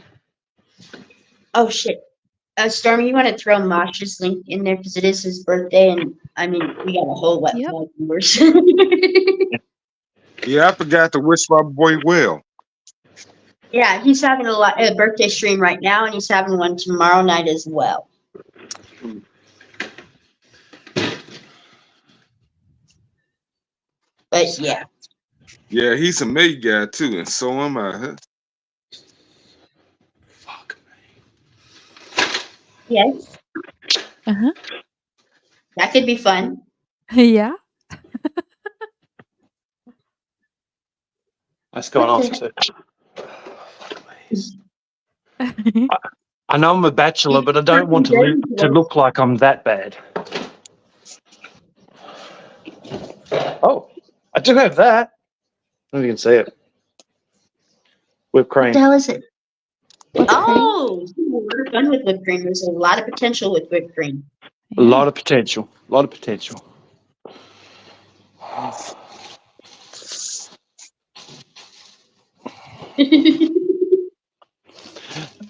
oh shit. Stormy, you want to throw Mosh's link in there because it is his birthday, and I mean we got a whole lot Yep. of viewers. Yeah, I forgot to wish my boy well. Yeah, he's having a birthday stream right now, and he's having one tomorrow night as well. But yeah. Yeah, he's a made guy too, and so am I. Huh? Fuck. Yes, Uh-huh. that could be fun. Yeah. That's going off too. I know I'm a bachelor, but I don't want to look like I'm that bad. Oh, I do have that. I don't know if you can see it. Whipped What cream. the hell is it? Whipped cream. Oh, we're fun with whipped cream. There's a lot of potential with whipped cream. A lot of potential. A lot of potential.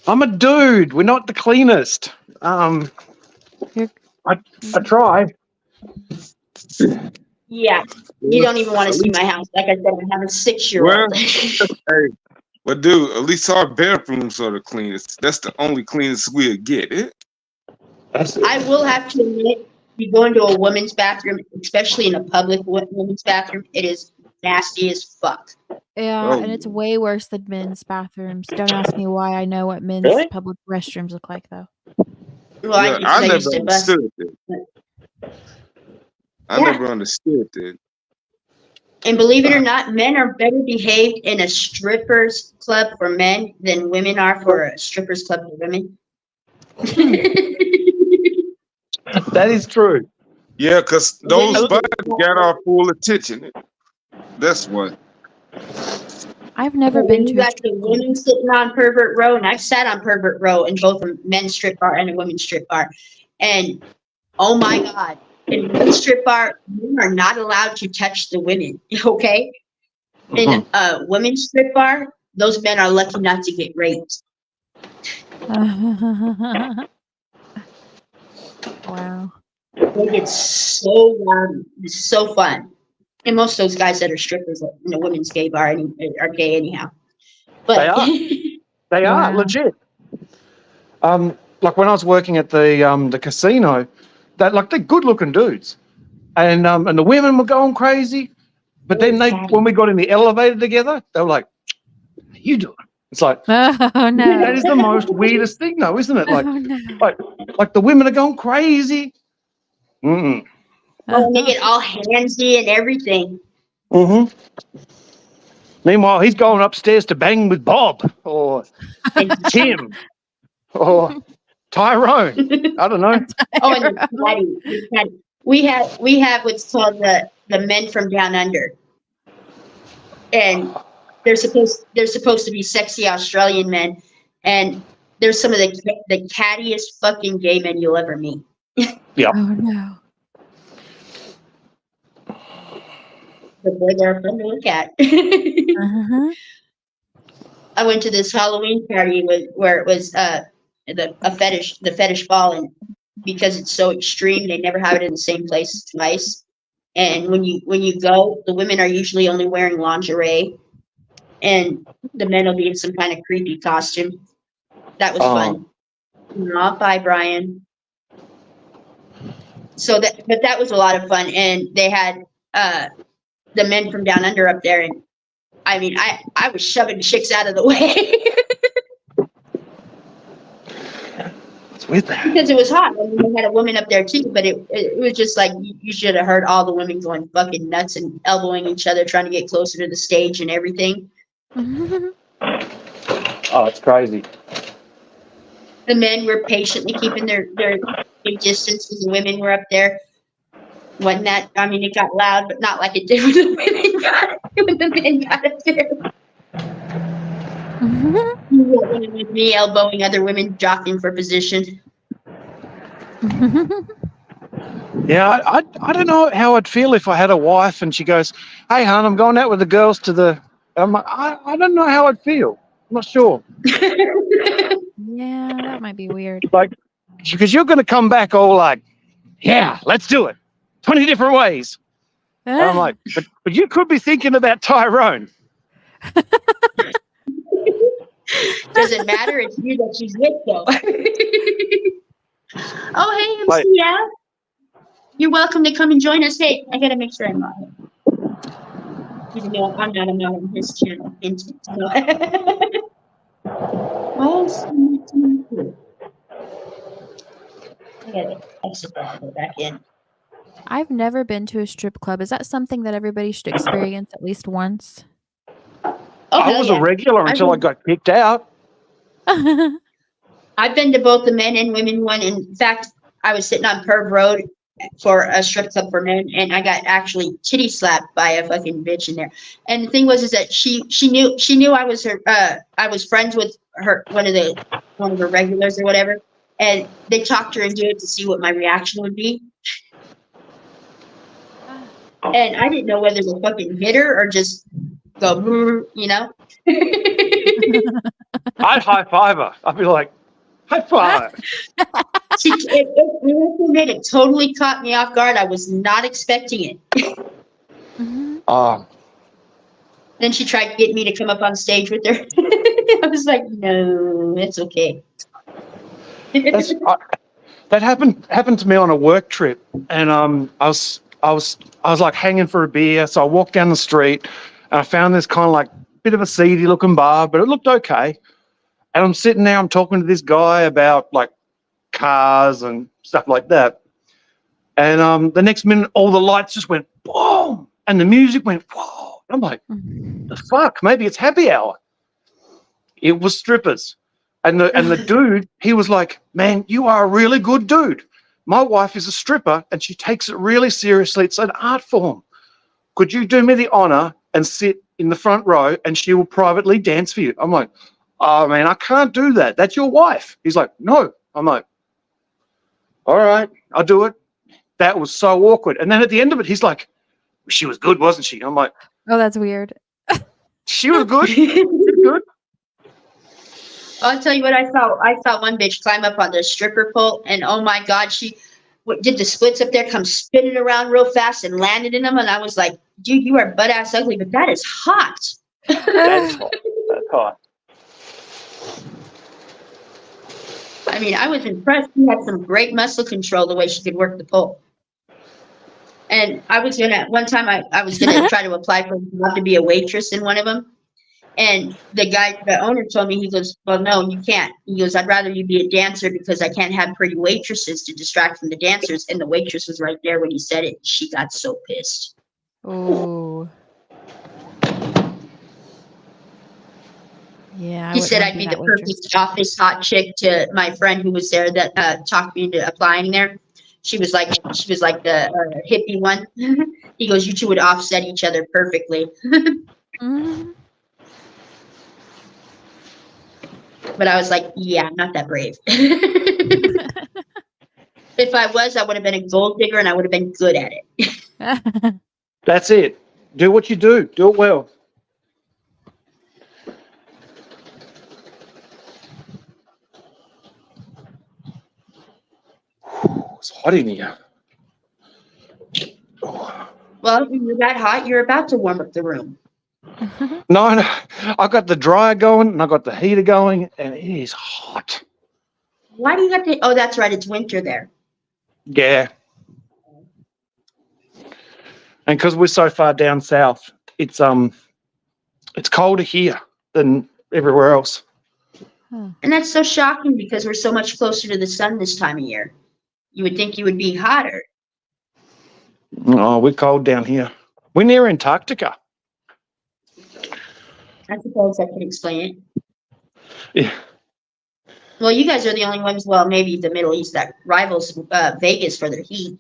I'm a dude. We're not the cleanest. You're- I try. Yeah, you don't even want to see my house. Like I said, I have a 6-year-old. Hey, but dude, at least our bathrooms are the cleanest. That's the only cleanest we'll get. Eh? I will have to admit, you go into a woman's bathroom, especially in a public women's bathroom, it is nasty as fuck. Yeah, Oh. and it's way worse than men's bathrooms. Don't ask me why I know what men's Really? public restrooms look like, though. Well, I Yeah, do, 'cause I I never used to bust. understood that. I Yeah. never understood that. And believe it or not, men are better behaved in a strippers club for men than women are for a strippers club for women. That is true. Yeah, because those Women bodies get- got our full attention. That's what. I've never When been you to a got the strip club. women sitting on pervert row, and I've sat on pervert row in both a men's strip bar and a women's strip bar. And oh my God, in one strip bar, men are not allowed to touch the women, okay? In a women's strip bar, those men are lucky not to get raped. Wow. They get so loud. It's so fun. And most of those guys that are strippers in a women's gay bar are gay anyhow. But They are. They are Wow. legit. Like when I was working at the casino, that like they're good looking dudes, and the women were going crazy, but then when we got in the elevator together, they were like, "How you doing?" It's like Oh no. that is the most weirdest thing, though, isn't it? Like Oh no. like the women are going crazy. Mm. oh, and they get all handsy and everything. Mm-hmm. Meanwhile, he's going upstairs to bang with Bob or And, Tim or Tyrone. I don't know. oh, and the caddy. We have what's called the men from down under, and they're supposed to be sexy Australian men, and they're some of the cattiest fucking gay men you'll ever meet. Oh no. But boy, they're fun to look at. Uh-huh. I went to this Halloween party where it was the fetish ball, and because it's so extreme, they never have it in the same place twice. And when you go, the women are usually only wearing lingerie, and the men will be in some kind of creepy costume. That was fun. Not by Brian. So that was a lot of fun, and they had the men from down under up there, and I mean, I was shoving chicks out of the way What's with that? because it was hot. I mean, they had a woman up there too, but it was just like you should have heard all the women going fucking nuts and elbowing each other, trying to get closer to the stage and everything. Oh, it's crazy. The men were patiently keeping their distance as the women were up there. When that, I mean, it got loud, but not like it did when the men got up there. With me elbowing other women, jockeying for position. Yeah, I don't know how I'd feel if I had a wife and she goes, "Hey, hon, I'm going out with the girls to the." I'm like, I don't know how I'd feel. I'm not sure. Yeah, that might be weird. Like, because you're going to come back all like, "Yeah, let's do it, 20 different ways." And I'm like, but you could be thinking about Tyrone. Doesn't matter. It's you that she's with, though. Oh, hey, Like- MC, yeah. You're welcome to come and join us. Hey, I gotta make sure I'm on. Even though I'm not on his channel. So. Oh, sweet. I gotta exit that and go back in. I've never been to a strip club. Is that something that everybody should experience at least once? Oh, I hell was yeah. a regular until I got kicked out. I've been to both the men and women one. In fact, I was sitting on Perv Road for a strip club for men, and I got actually titty slapped by a fucking bitch in there. And the thing was that she knew I was her I was friends with her one of her regulars or whatever, and they talked her into it to see what my reaction would be. And I didn't know whether to fucking hit her or just go, you know. I'd high five her. I'd be like, high five. It totally caught me off guard. I was not expecting it. Oh, Then she tried to get me to come up on stage with her. I was like, no, it's okay. that happened to me on a work trip, and I was like hanging for a beer, so I walked down the street, and I found this kind of like bit of a seedy looking bar, but it looked okay. And I'm sitting there, I'm talking to this guy about like cars and stuff like that. And the next minute, all the lights just went boom, and the music went whoa. I'm like, the fuck? Maybe it's happy hour. It was strippers, and the dude, he was like, man, you are a really good dude. My wife is a stripper, and she takes it really seriously. It's an art form. Could you do me the honor and sit in the front row, and she will privately dance for you? I'm like, oh man, I can't do that. That's your wife. He's like, no. I'm like, all right, I'll do it. That was so awkward. And then at the end of it, he's like, she was good, wasn't she? I'm like, Oh, that's weird. she was good. She was good. I'll tell you what I saw. I saw one bitch climb up on the stripper pole, and oh my God, she did the splits up there, come spinning around real fast and landed in them. And I was like, dude, you are butt ass ugly, but that is hot. That's hot. That's hot. I mean, I was impressed. She had some great muscle control the way she could work the pole. And I was one time I was gonna try to apply for a job to be a waitress in one of them. And the owner told me, he goes, well, no, you can't. He goes, I'd rather you be a dancer because I can't have pretty waitresses to distract from the dancers. And the waitress was right there when he said it. She got so pissed. Oh. Yeah. He said I'd be the perfect office hot chick to my friend who was there that talked me into applying there. She was like the hippie one. He goes, you two would offset each other perfectly. Mhm. But I was like, yeah, I'm not that brave. If I was, I would have been a gold digger and I would have been good at it. That's it. Do what you do. Do it well. It's hot in here. Well, if you're that hot, you're about to warm up the room. No, I got the dryer going and I got the heater going, and it is hot. Why do you have to? Oh, that's right. It's winter there. Yeah. And because we're so far down south, it's colder here than everywhere else. And that's so shocking because we're so much closer to the sun this time of year. You would think you would be hotter. Oh, we're cold down here. We're near Antarctica. I suppose I could explain it. Yeah. Well, you guys are the only ones, well, maybe the Middle East that rivals Vegas for their heat.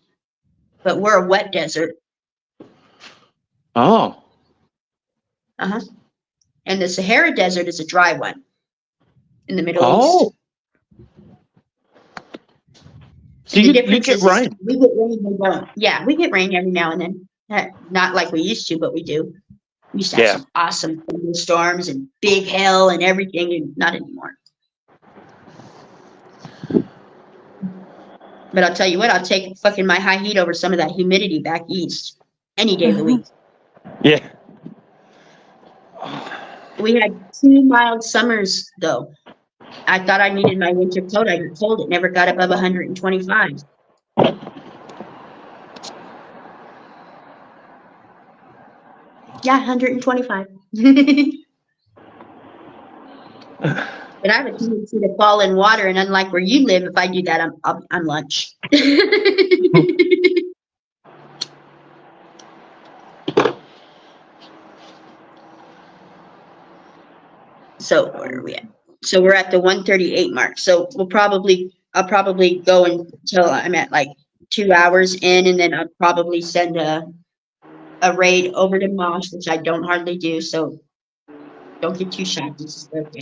But we're a wet desert. Oh. Uh-huh. And the Sahara Desert is a dry one in the Middle Oh. East. So The you difference get is rain. we get rain, they don't. Yeah, we get rain every now and then. Not like we used to, but we do. We used to have some awesome thunderstorms and big hail and everything, and not anymore. But I'll tell you what, I'll take fucking my high heat over some of that humidity back east any day of the week. Yeah. We had 2 mild summers, though. I thought I needed my winter coat. I got cold. It never got above 125. Yeah, 125. But I have a tendency to fall in water, and unlike where you live, if I do that, I'm lunch. So where are we at? So we're at the 138 mark. So I'll probably go until I'm at like 2 hours in, and then I'll probably send a raid over to Mosh, which I don't hardly do. So don't get too shocked. This is birthday.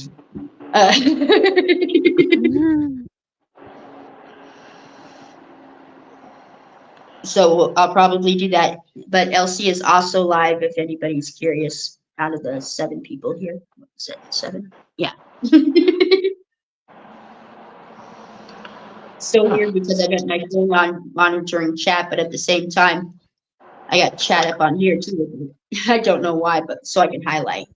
So I'll probably do that. But Elsie is also live if anybody's curious. Out of the 7 people here, what is it? 7? Yeah. So weird because I got my phone on monitoring chat, but at the same time, I got chat up on here too. I don't know why, but so I can highlight.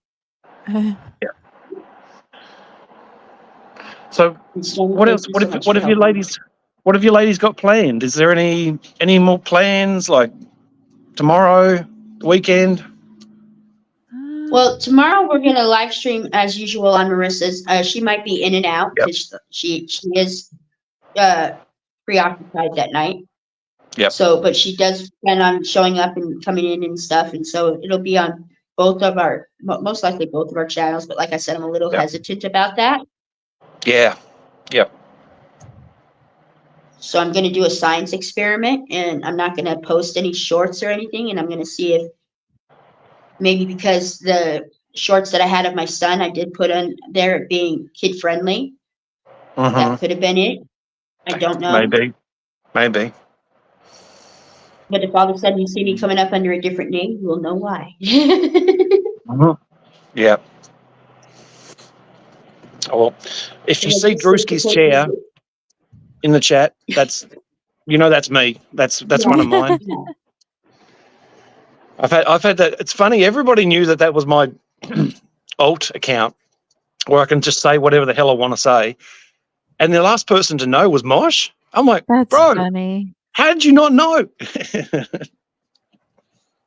So what else? What have you ladies got planned? Is there any more plans like tomorrow, the weekend? Well, tomorrow we're gonna live stream as usual on Marissa's. She might be in and out because she is preoccupied that night. Yep. So, but she does plan on showing up and coming in and stuff, and so it'll be on both of our, most likely both of our channels. But like I said, I'm a little Yep. hesitant about that. Yeah. Yep. So I'm going to do a science experiment, and I'm not going to post any shorts or anything. And I'm going to see if maybe, because the shorts that I had of my son, I did put on there being kid friendly. Mhm. That could have been it. I don't know. Maybe. But if all of a sudden you see me coming up under a different name, you will know why. Mhm. Yeah. Oh, well, if you see Drewski's chair in the chat, that's me. That's one of mine. Yeah. I've had that. It's funny. Everybody knew that was my alt account, where I can just say whatever the hell I want to say. And the last person to know was Mosh. I'm like, That's bro, funny. how did you not know?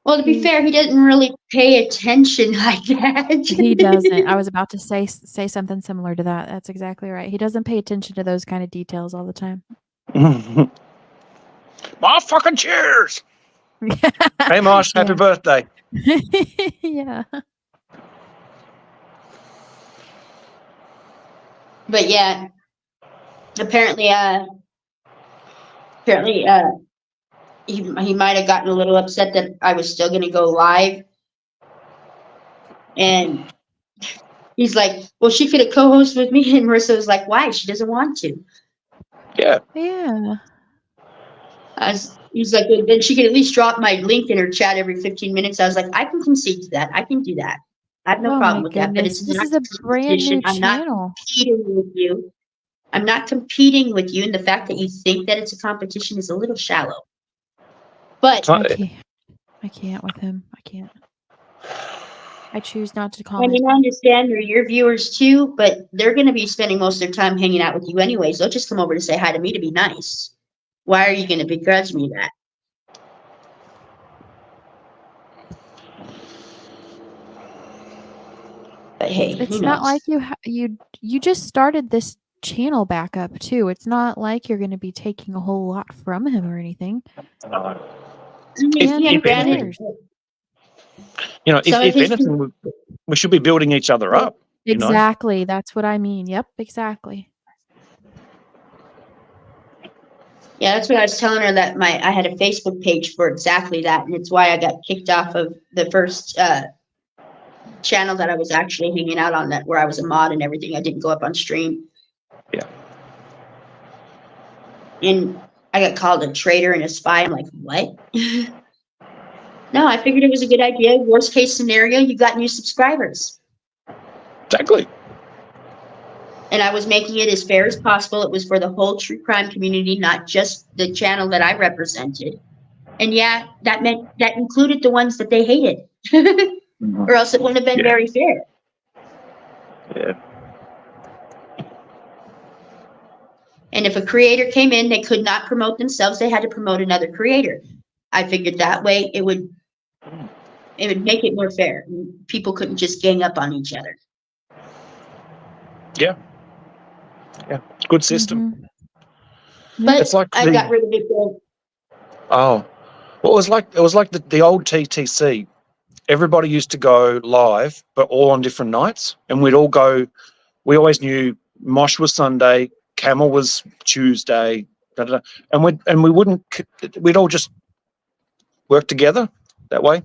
Well, to be fair, he doesn't really pay attention like that. He doesn't. I was about to say something similar to that. That's exactly right. He doesn't pay attention to those kind of details all the time. My fucking cheers. Hey, Mosh, happy Yeah. birthday. Yeah. But yeah, apparently, he might have gotten a little upset that I was still going to go live, and he's like, "Well, she could have co-hosted with me," and Marissa was like, "Why? She doesn't want to." Yeah. Yeah. He's like, "Well, then she could at least drop my link in her chat every 15 minutes." I was like, "I can concede to that. I can do that. I have no Oh problem my with that." But goodness. it's This not is a brand new competition. I'm not channel. competing with you. I'm not competing with you, and the fact that you think that it's a competition is a little shallow. But It's not- I can't with him. I can't. I choose not to I comment. mean, I understand they're your viewers too, but they're going to be spending most of their time hanging out with you anyways. They'll just come over to say hi to me to be nice. Why are you going to begrudge me that? But hey, who It's not knows? like you just started this channel back up too. It's not like you're going to be taking a whole lot from him or anything. I mean, And yeah, who granted, cares? some of if his anything, we should be building each other up. You know? Exactly. That's what I mean. Yep, exactly. Yeah, that's what I was telling her, that I had a Facebook page for exactly that, and it's why I got kicked off of the first channel that I was actually hanging out on, that where I was a mod and everything. I didn't go up on stream. Yeah. And I got called a traitor and a spy. I'm like, what? No, I figured it was a good idea. Worst case scenario, you got new subscribers. Exactly. And I was making it as fair as possible. It was for the whole true crime community, not just the channel that I represented. And yeah, that included the ones that they hated. Or else it wouldn't have been Yeah. very fair. Yeah. And if a creator came in, they could not promote themselves. They had to promote another creator. I figured that way it would make it more fair. People couldn't just gang up on each other. Yeah. Good system. Mhm. But It's like I got rid of it. Oh, well, it was like the old TTC. Everybody used to go live, but all on different nights, and we'd all go. We always knew Mosh was Sunday, Camel was Tuesday, and we wouldn't. We'd all just work together that way.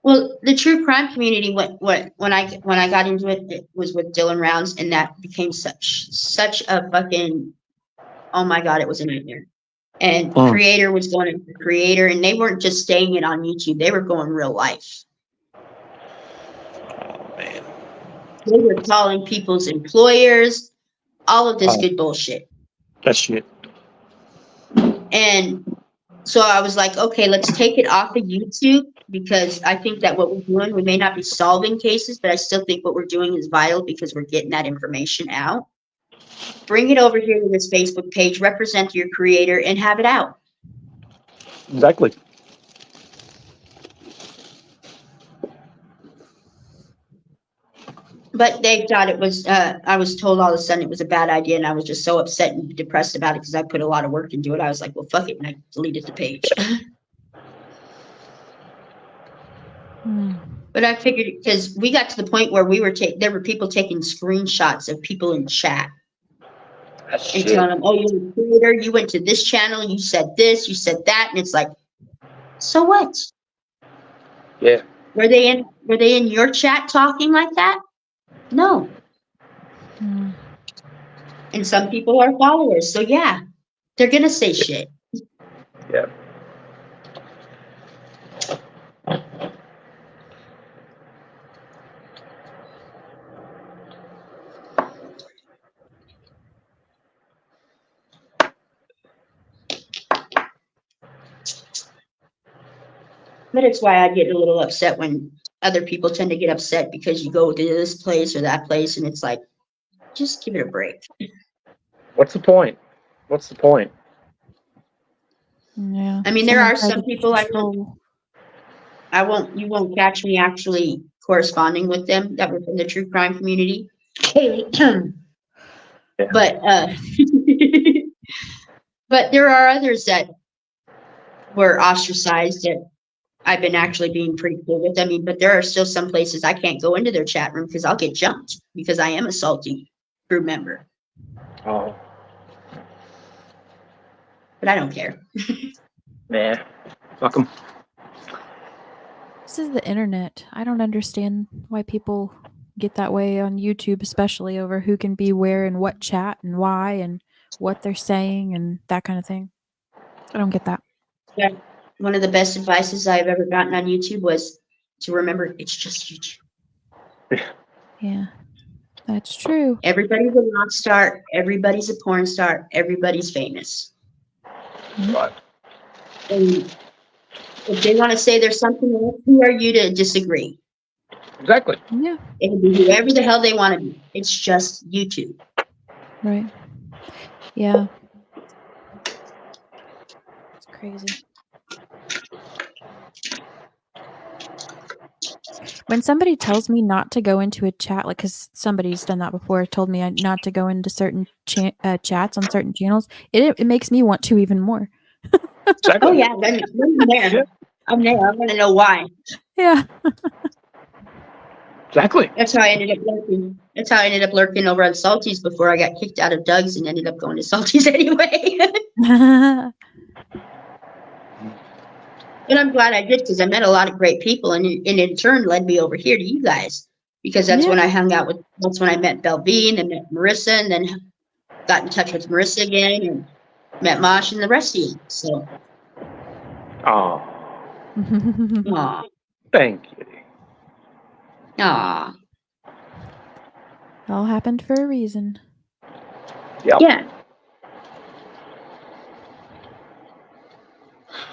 Well, the true crime community, when I got into it, it was with Dylan Rounds, and that became such a fucking, oh my god, it was a nightmare. And Creator was going into Creator, and they weren't just staying it on YouTube; they were going real life. Oh man, they were calling people's employers, all of this good bullshit. That's shit. And so I was like, okay, let's take it off of YouTube, because I think that what we're doing, we may not be solving cases, but I still think what we're doing is vital because we're getting that information out. Bring it over here to this Facebook page, represent your creator, and have it out. Exactly. But they thought it was, I was told all of a sudden it was a bad idea, and I was just so upset and depressed about it because I put a lot of work into it. I was like, well, fuck it, and I deleted the page. Hmm. But I figured, because we got to the point where there were people taking screenshots of people in chat That's and shit. telling them, oh, you're a creator, you went to this channel, you said this, you said that, and it's like, so what? Yeah. Were they in your chat talking like that? No. Hmm. And some people are followers, so yeah, they're gonna say shit. Yeah. But it's why I get a little upset when other people tend to get upset because you go to this place or that place, and it's like, just give it a break. What's the point? What's the point? Yeah. I mean, there Someone are tried some to people control. you won't catch me actually corresponding with them that were from the true crime community. Haley. Yeah. But but there are others that were ostracized that I've been actually being pretty cool with. I mean, but there are still some places I can't go into their chat room because I'll get jumped because I am a salty crew member. Oh, But I don't care. nah. Fuck 'em. This is the internet. I don't understand why people get that way on YouTube, especially over who can be where and what chat and why and what they're saying and that kind of thing. I don't get that. Yeah. One of the best advices I've ever gotten on YouTube was to remember it's just YouTube. Yeah, that's true. Everybody's a rock star. Everybody's a porn star. Everybody's famous. Right. And if they want to say there's something else, who are you to disagree? Exactly. Yeah, It can be whoever the hell they want to be. It's just YouTube. right. Yeah. It's crazy. When somebody tells me not to go into a chat, like, because somebody's done that before, told me not to go into certain chats on certain channels, it makes me want to even more. Exactly. Oh yeah, I'm there. I'm there. I want to know why. Yeah. Exactly. That's how I ended up lurking. That's how I ended up lurking over on Salties before I got kicked out of Doug's and ended up going to Salties anyway. And I'm glad I did because I met a lot of great people, and in turn led me over here to you guys because that's when I hung out with. That's when I met Belvine and met Marissa, and then got in touch with Marissa again and met Mosh and the rest of you. So, Oh, aw, thank you. aw, All happened for a reason. Yep. yeah.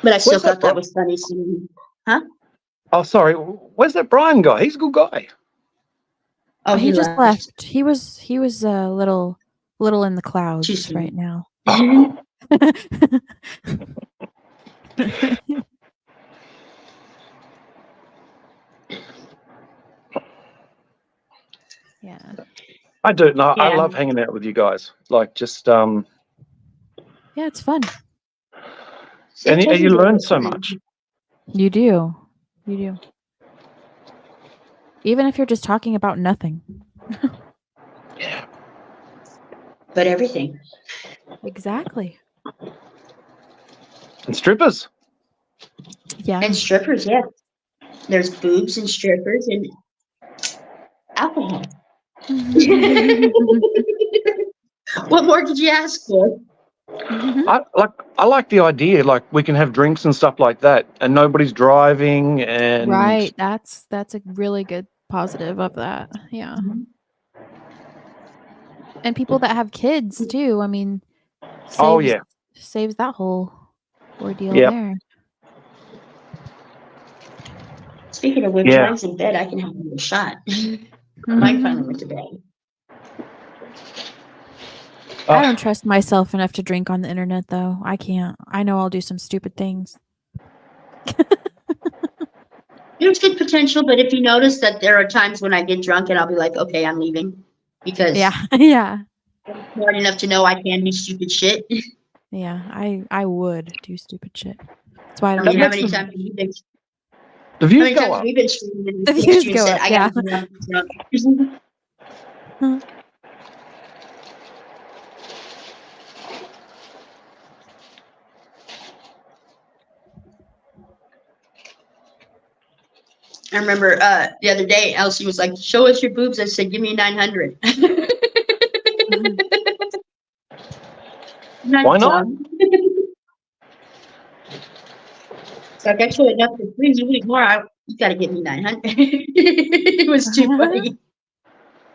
But I still Where's that thought that from? was funny. So, Oh, sorry. Where's that Brian guy? He's a good guy. oh, He just left. He was a little in the clouds soon. right now. Yeah. I do. No, I Yeah. love hanging out with you guys. Like, just Yeah, it's fun. and you learn so much. You do. You do. Even if you're just talking about nothing. Yeah. But everything. Exactly. And strippers. Yeah. And strippers, yeah. There's boobs and strippers and alcohol. What more did you ask for? I like the idea. Like, we can have drinks and stuff like that, and nobody's driving. And Right. That's a really good positive of that. Yeah. And people that have kids too. I mean, Oh, yeah. saves that whole ordeal Yep. there. Speaking of which, Yeah. mine's in bed. I can have a shot. Mine finally went to bed. I don't trust myself enough to drink on the internet, though. I can't. I know I'll do some stupid things. There's good potential, but if you notice that there are times when I get drunk and I'll be like, okay, I'm leaving because Yeah, yeah, I'm smart enough to know I can do stupid shit. yeah. I would do stupid shit. That's why I I don't. mean, do how it. many times have you been? The How views many go times up. have we been streaming and The we views texted you and go said, up, I gotta yeah. be drunk. I remember the other day, Elsie was like, show us your boobs. I said, give me 900. Why not? It's like, I show enough for free. You need more. You gotta give me 900. It was too funny.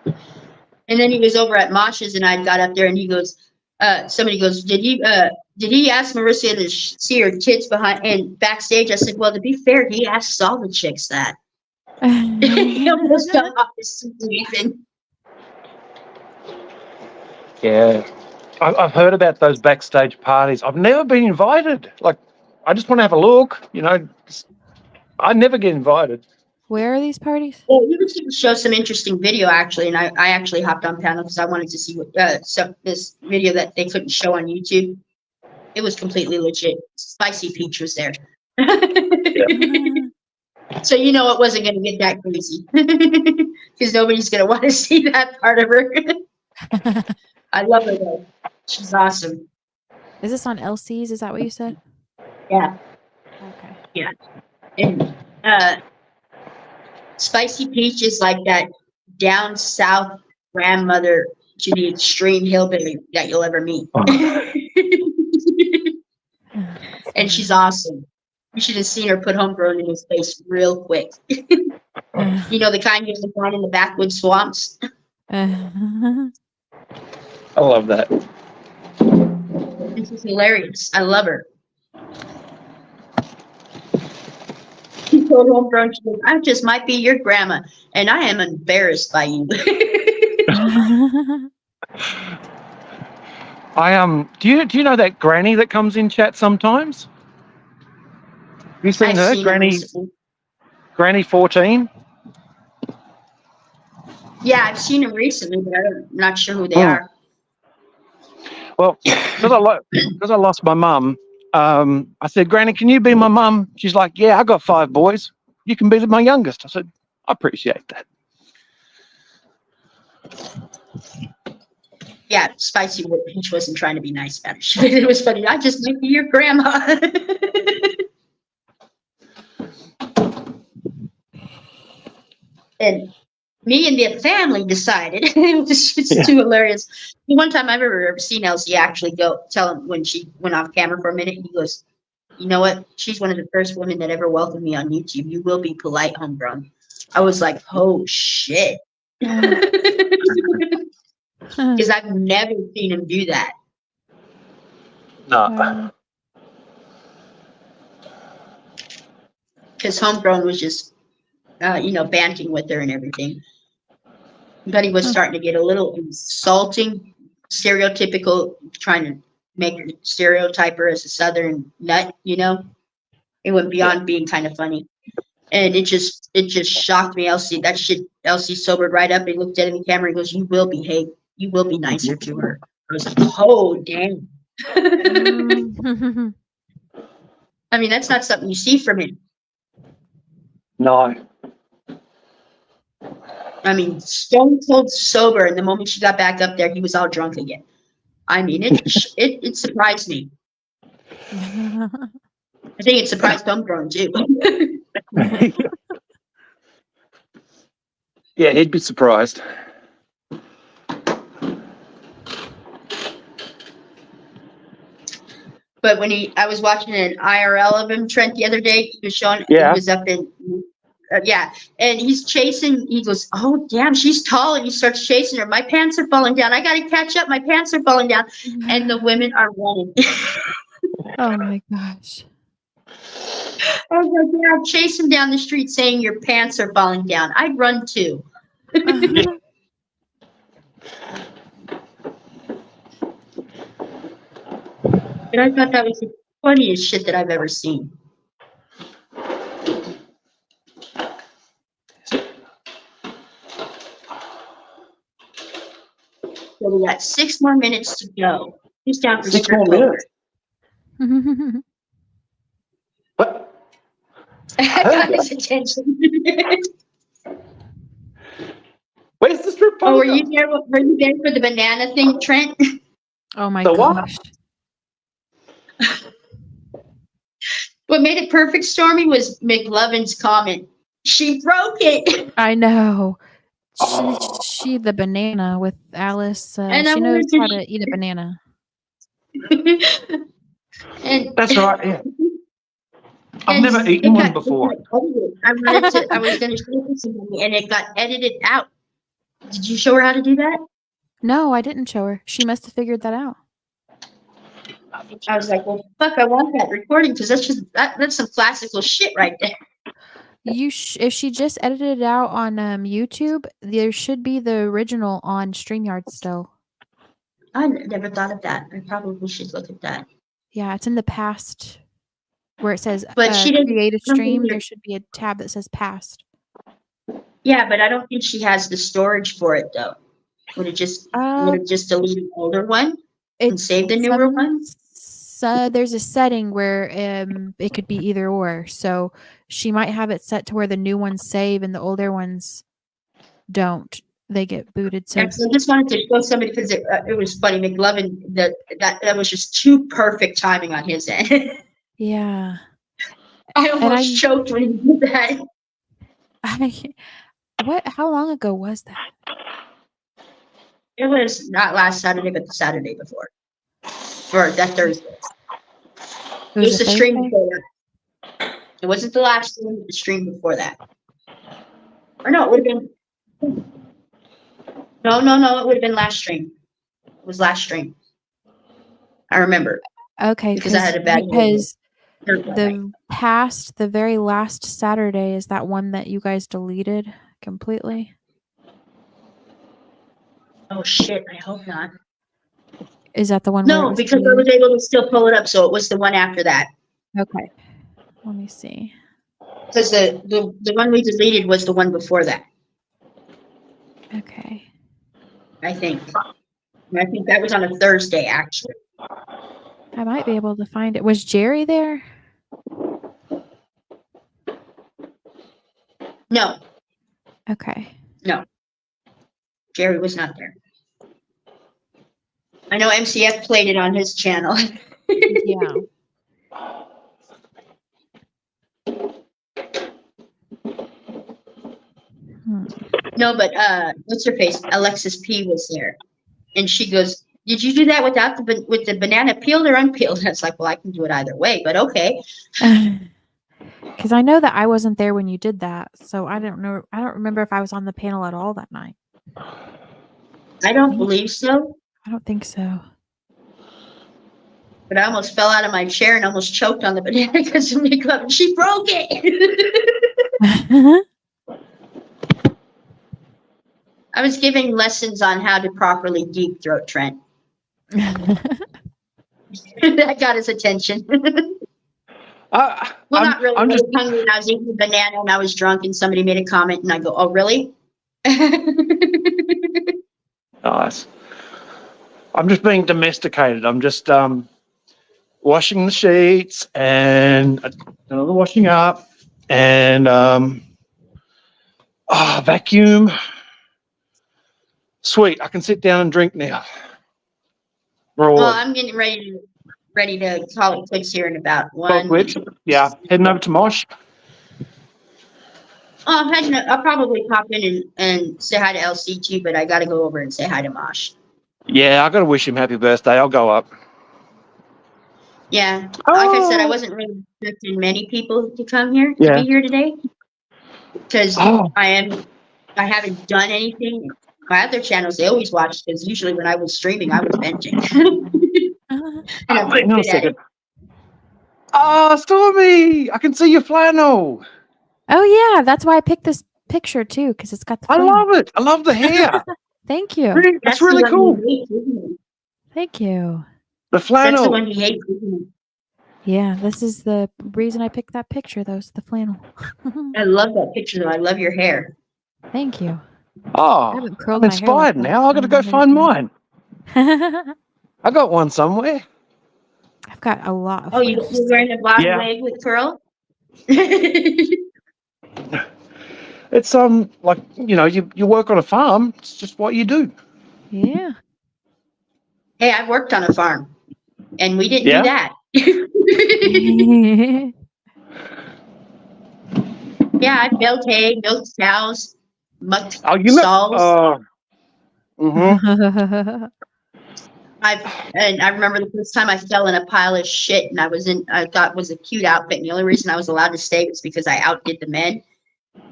And then he was over at Mosh's and I got up there and he goes, somebody goes, did he ask Marissa to see her tits behind and backstage? I said, well, to be fair, he asks all the chicks that. He almost got off his seat leaving. Yeah. I've heard about those backstage parties. I've never been invited. Like, I just want to have a look, you know. I never get invited. Where are these parties? Well, you could show some interesting video actually, and I actually hopped on panel because I wanted to see what this video that they couldn't show on YouTube. It was completely legit. Spicy Peach was there. So you know it wasn't going to get that crazy because nobody's going to want to see that part of her. I love her though. She's awesome. Is this on LC's? Is that what you said? Yeah. Okay. And Spicy Peach is like that down south grandmother to the extreme hillbilly that you'll ever meet. And she's awesome. You should have seen her put homegrown in his face real quick. You know, the kind you can find in the backwoods swamps. I love that. This is hilarious. I love her. She told homegrown, she goes, I just might be your grandma, and I am embarrassed by you. Do you know that granny that comes in chat sometimes? Have you seen I've her? seen her Granny recently. Granny 14? Yeah, I've seen them recently, but I'm not sure who they are. Well, because I lost my mum, I said, Granny, can you be my mum? She's like, yeah, I got 5 boys. You can be my youngest. I said, I appreciate that. Yeah, Spicy Peach wasn't trying to be nice about it. It was funny. I just might be your grandma. And me and the family decided it was just too hilarious. The one time I've ever seen Elsie actually go tell him when she went off camera for a minute, he goes, you know what? She's one of the first women that ever welcomed me on YouTube. You will be polite, homegrown. I was like, oh shit. Because I've never seen him do that. No. Because homegrown was just, banting with her and everything. But he was starting to get a little insulting, stereotypical, trying to make her stereotype her as a Southern nut, you know? It went beyond being kind of funny. And it just shocked me. Elsie sobered right up. He looked at him in camera and goes, you will behave. You will be nicer to her. I was like, oh, damn. I mean, that's not something you see from him. No. I mean, stone cold sober. And the moment she got back up there, he was all drunk again. I mean, it surprised me. I think it surprised homegrown too. Yeah, he'd be surprised. But when I was watching an IRL of him, Trent, the other day, he was showing, Yeah. he was up in, and he's chasing, he goes, oh, damn, she's tall, and he starts chasing her. My pants are falling down. I got to catch up. My pants are falling down. And the women are running. Oh my gosh. I was like, yeah, chase him down the street saying your pants are falling down. I'd run too. And I thought that was the funniest shit that I've ever seen. So we got 6 more minutes to go. Who's down for 6 more strip poker? minutes. What? I got his attention. Where's the strip poker? Oh, were you there? Were you there for the banana thing, Trent? Oh my The what? gosh. What made it perfect, Stormy, was McLovin's comment. She broke it. I know. Oh. She the banana with Alice. And I She knows wanted to how to eat a banana. and That's right. Yeah. I've and never it eaten one got- it before. got edited. I was going to show it to somebody, and it got edited out. Did you show her how to do that? No, I didn't show her. She must have figured that out. I was like, well, fuck, I want that recording because that's some classical shit right there. If she just edited it out on YouTube, there should be the original on StreamYard still. I never thought of that. I probably should look at that. Yeah, it's in the past where it says But she didn't- create a I don't think stream. there- There should be a tab that says past. Yeah, but I don't think she has the storage for it though. Would it just delete the older one and save the newer one? So there's a setting where it could be either or. So she might have it set to where the new ones save and the older ones don't. They get booted. So Yeah, so I just wanted to show somebody because it was funny. McLovin, that was just too perfect timing on his end. yeah. I almost choked when he did that. How long ago was that? It was not last Saturday, but the Saturday before. Or that Thursday. It was a the stream Thursday? before that. It wasn't the last stream, the stream before that. Or no, it would have been. No, it would have been last stream. It was last stream. I remember. Okay, Because I had a bad because the the very last Saturday is that one that you guys deleted completely. Oh shit, I hope not. Is that the one? where it No, was because I deleted? was able to still pull it up, so it was the one after that. Okay. Let me see. Because the one we deleted was the one before that, Okay. I think. And I think that was on a Thursday, actually. I might be able to find it. Was Jerry there? No, Okay. Jerry was not there. I know MCF played it on his channel. Yeah. No, but what's her face? Alexis P was there, and she goes, "Did you do that without with the banana peeled or unpeeled?" And it's like, well, I can do it either way, but okay. Because I know that I wasn't there when you did that, so I don't know. I don't remember if I was on the panel at all that night. I don't believe so, I don't think so. but I almost fell out of my chair and almost choked on the banana because of makeup, and she broke it. I was giving lessons on how to properly deep throat Trent. That got his attention. Well, not really. I'm I just was hungry and I was eating a banana and I was drunk and somebody made a comment and I go, "Oh, really?" nice. I'm just being domesticated. I'm just washing the sheets and another washing up and vacuum. Sweet. I can sit down and drink now. Well, Right. I'm getting ready to call it quits here in about one. Yeah. Heading over to Mosh. Oh, I'll probably pop in and say hi to LCT, but I got to go over and say hi to Mosh. Yeah, I got to wish him happy birthday. I'll go up. Yeah, like I said, I Oh. wasn't really expecting many people to come here to Yeah. be here today because Oh. I haven't done anything. My other channels, they always watch because usually when I was streaming, I was venting. And I'm pretty Hang on a good at it. second. Oh, Stormy! I can see your flannel. Oh yeah, that's why I picked this picture too, because it's got the. I flannel. love it. I love the hair. Thank you. That's the really one cool. he hates, isn't it? Thank you. The That's the flannel. one he hates, isn't it? Yeah, this is the reason I picked that picture. Though, is the flannel. I love that picture though. I love your hair. Thank you. I Oh, haven't curled I'm my hair like inspired that now. I got to in go a minute find now. mine. I've I got one somewhere. got a lot of Oh, you're waves. wearing a blonde Yeah. wig with curl? It's like you work on a farm. It's just what you do. Yeah. Hey, I worked on a farm, and we didn't Yeah? do that. Yeah, I baled hay, milked cows, mucked Oh, stalls. Mhm. And I remember the first time I fell in a pile of shit, and I thought it was a cute outfit. And the only reason I was allowed to stay was because I outdid the men.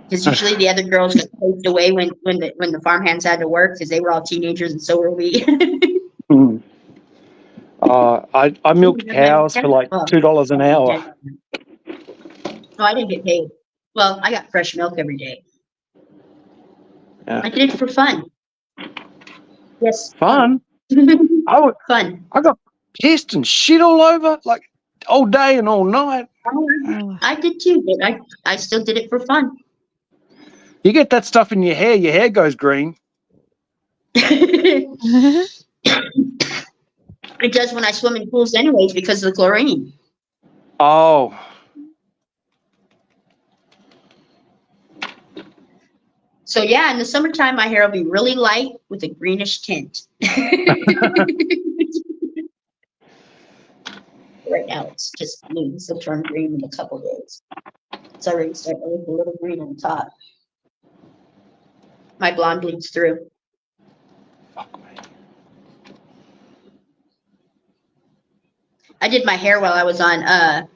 Because usually the other girls got pushed away when the farmhands had to work because they were all teenagers and so were we. Mhm. I milked cows for like $2 an hour. No, I didn't get paid. Well, I got fresh milk every day. Yeah. I did it for fun. Yes. Fun. Fun. I got pissed and shit all over like all day and all night. Oh. I did too, but I still did it for fun. You get that stuff in your hair goes green. It does when I swim in pools anyways because of the chlorine. Oh. So yeah, in the summertime, my hair will be really light with a greenish tint. Right now, it's just blue. This will turn green in a couple days. It's already starting to look a little green on top. My blonde bleeds through. I did my hair while I was on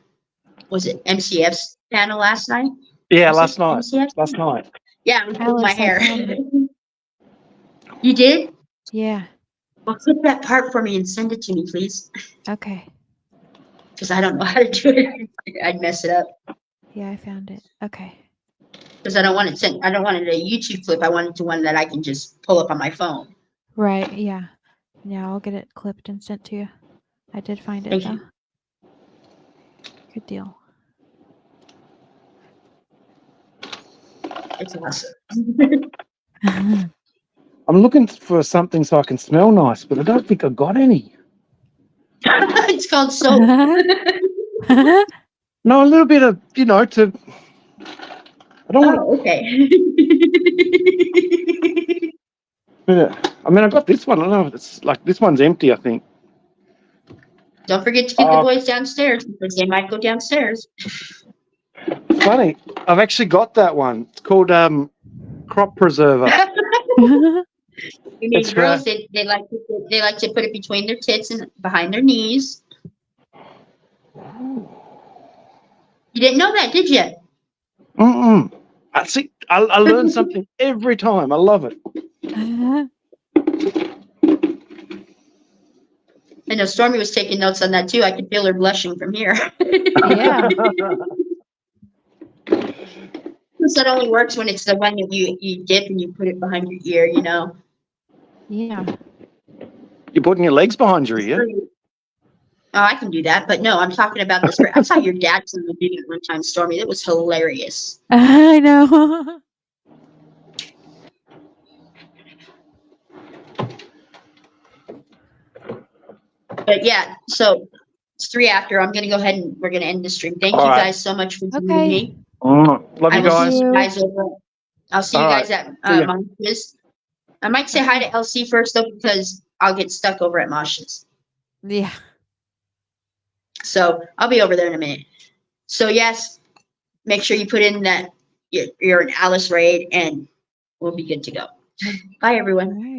was it MCF's panel last night? Yeah, Was last it night. MCF? Last night. Yeah, I did my Alice, I hair. found it. You did? Yeah. Well, clip that part for me and send it to me, please. Okay. Because I don't know how to do it. I'd mess it up. Yeah, I found it. Okay. Because I don't want it sent. I don't want it a YouTube clip. I want it to one that I can just pull up on my phone. Right. Yeah. Yeah, I'll get it clipped and sent to you. I did find it Thank though. you. Good deal. It's awesome. I'm looking for something so I can smell nice, but I don't think I got any. It's called soap. No, a little bit of, to. I don't want. Oh, okay. I mean, I got this one. I don't know if it's like this one's empty. I think. Don't forget to keep the boys downstairs because they might go downstairs. Funny, I've actually got that one. It's called crop preserver. You mean It's girls? They like to put it between their tits and behind their knees. You didn't know that, did you? Mm-mm. I see. I learn something every time. I love it. I know Stormy was taking notes on that too. I could feel her blushing from here. Yeah. That only works when it's the one that you dip and you put it behind your ear, Yeah. You're putting your legs behind your ear. Oh, I can do that, but no, I'm talking about this. I saw your dad in the video one time, Stormy. It was hilarious. I know. But yeah, so it's 3 after. I'm gonna go ahead and we're gonna end the stream. Thank All you right. guys so much for joining Okay. me. Love I you will guys. see you guys over. I'll see you All guys right. at See ya. Mosh's. I might say hi to LC first though because I'll get stuck over at Mosh's. Yeah. So I'll be over there in a minute. So yes, make sure you put in that you're an Alice raid and we'll be good to go. Bye everyone. All right.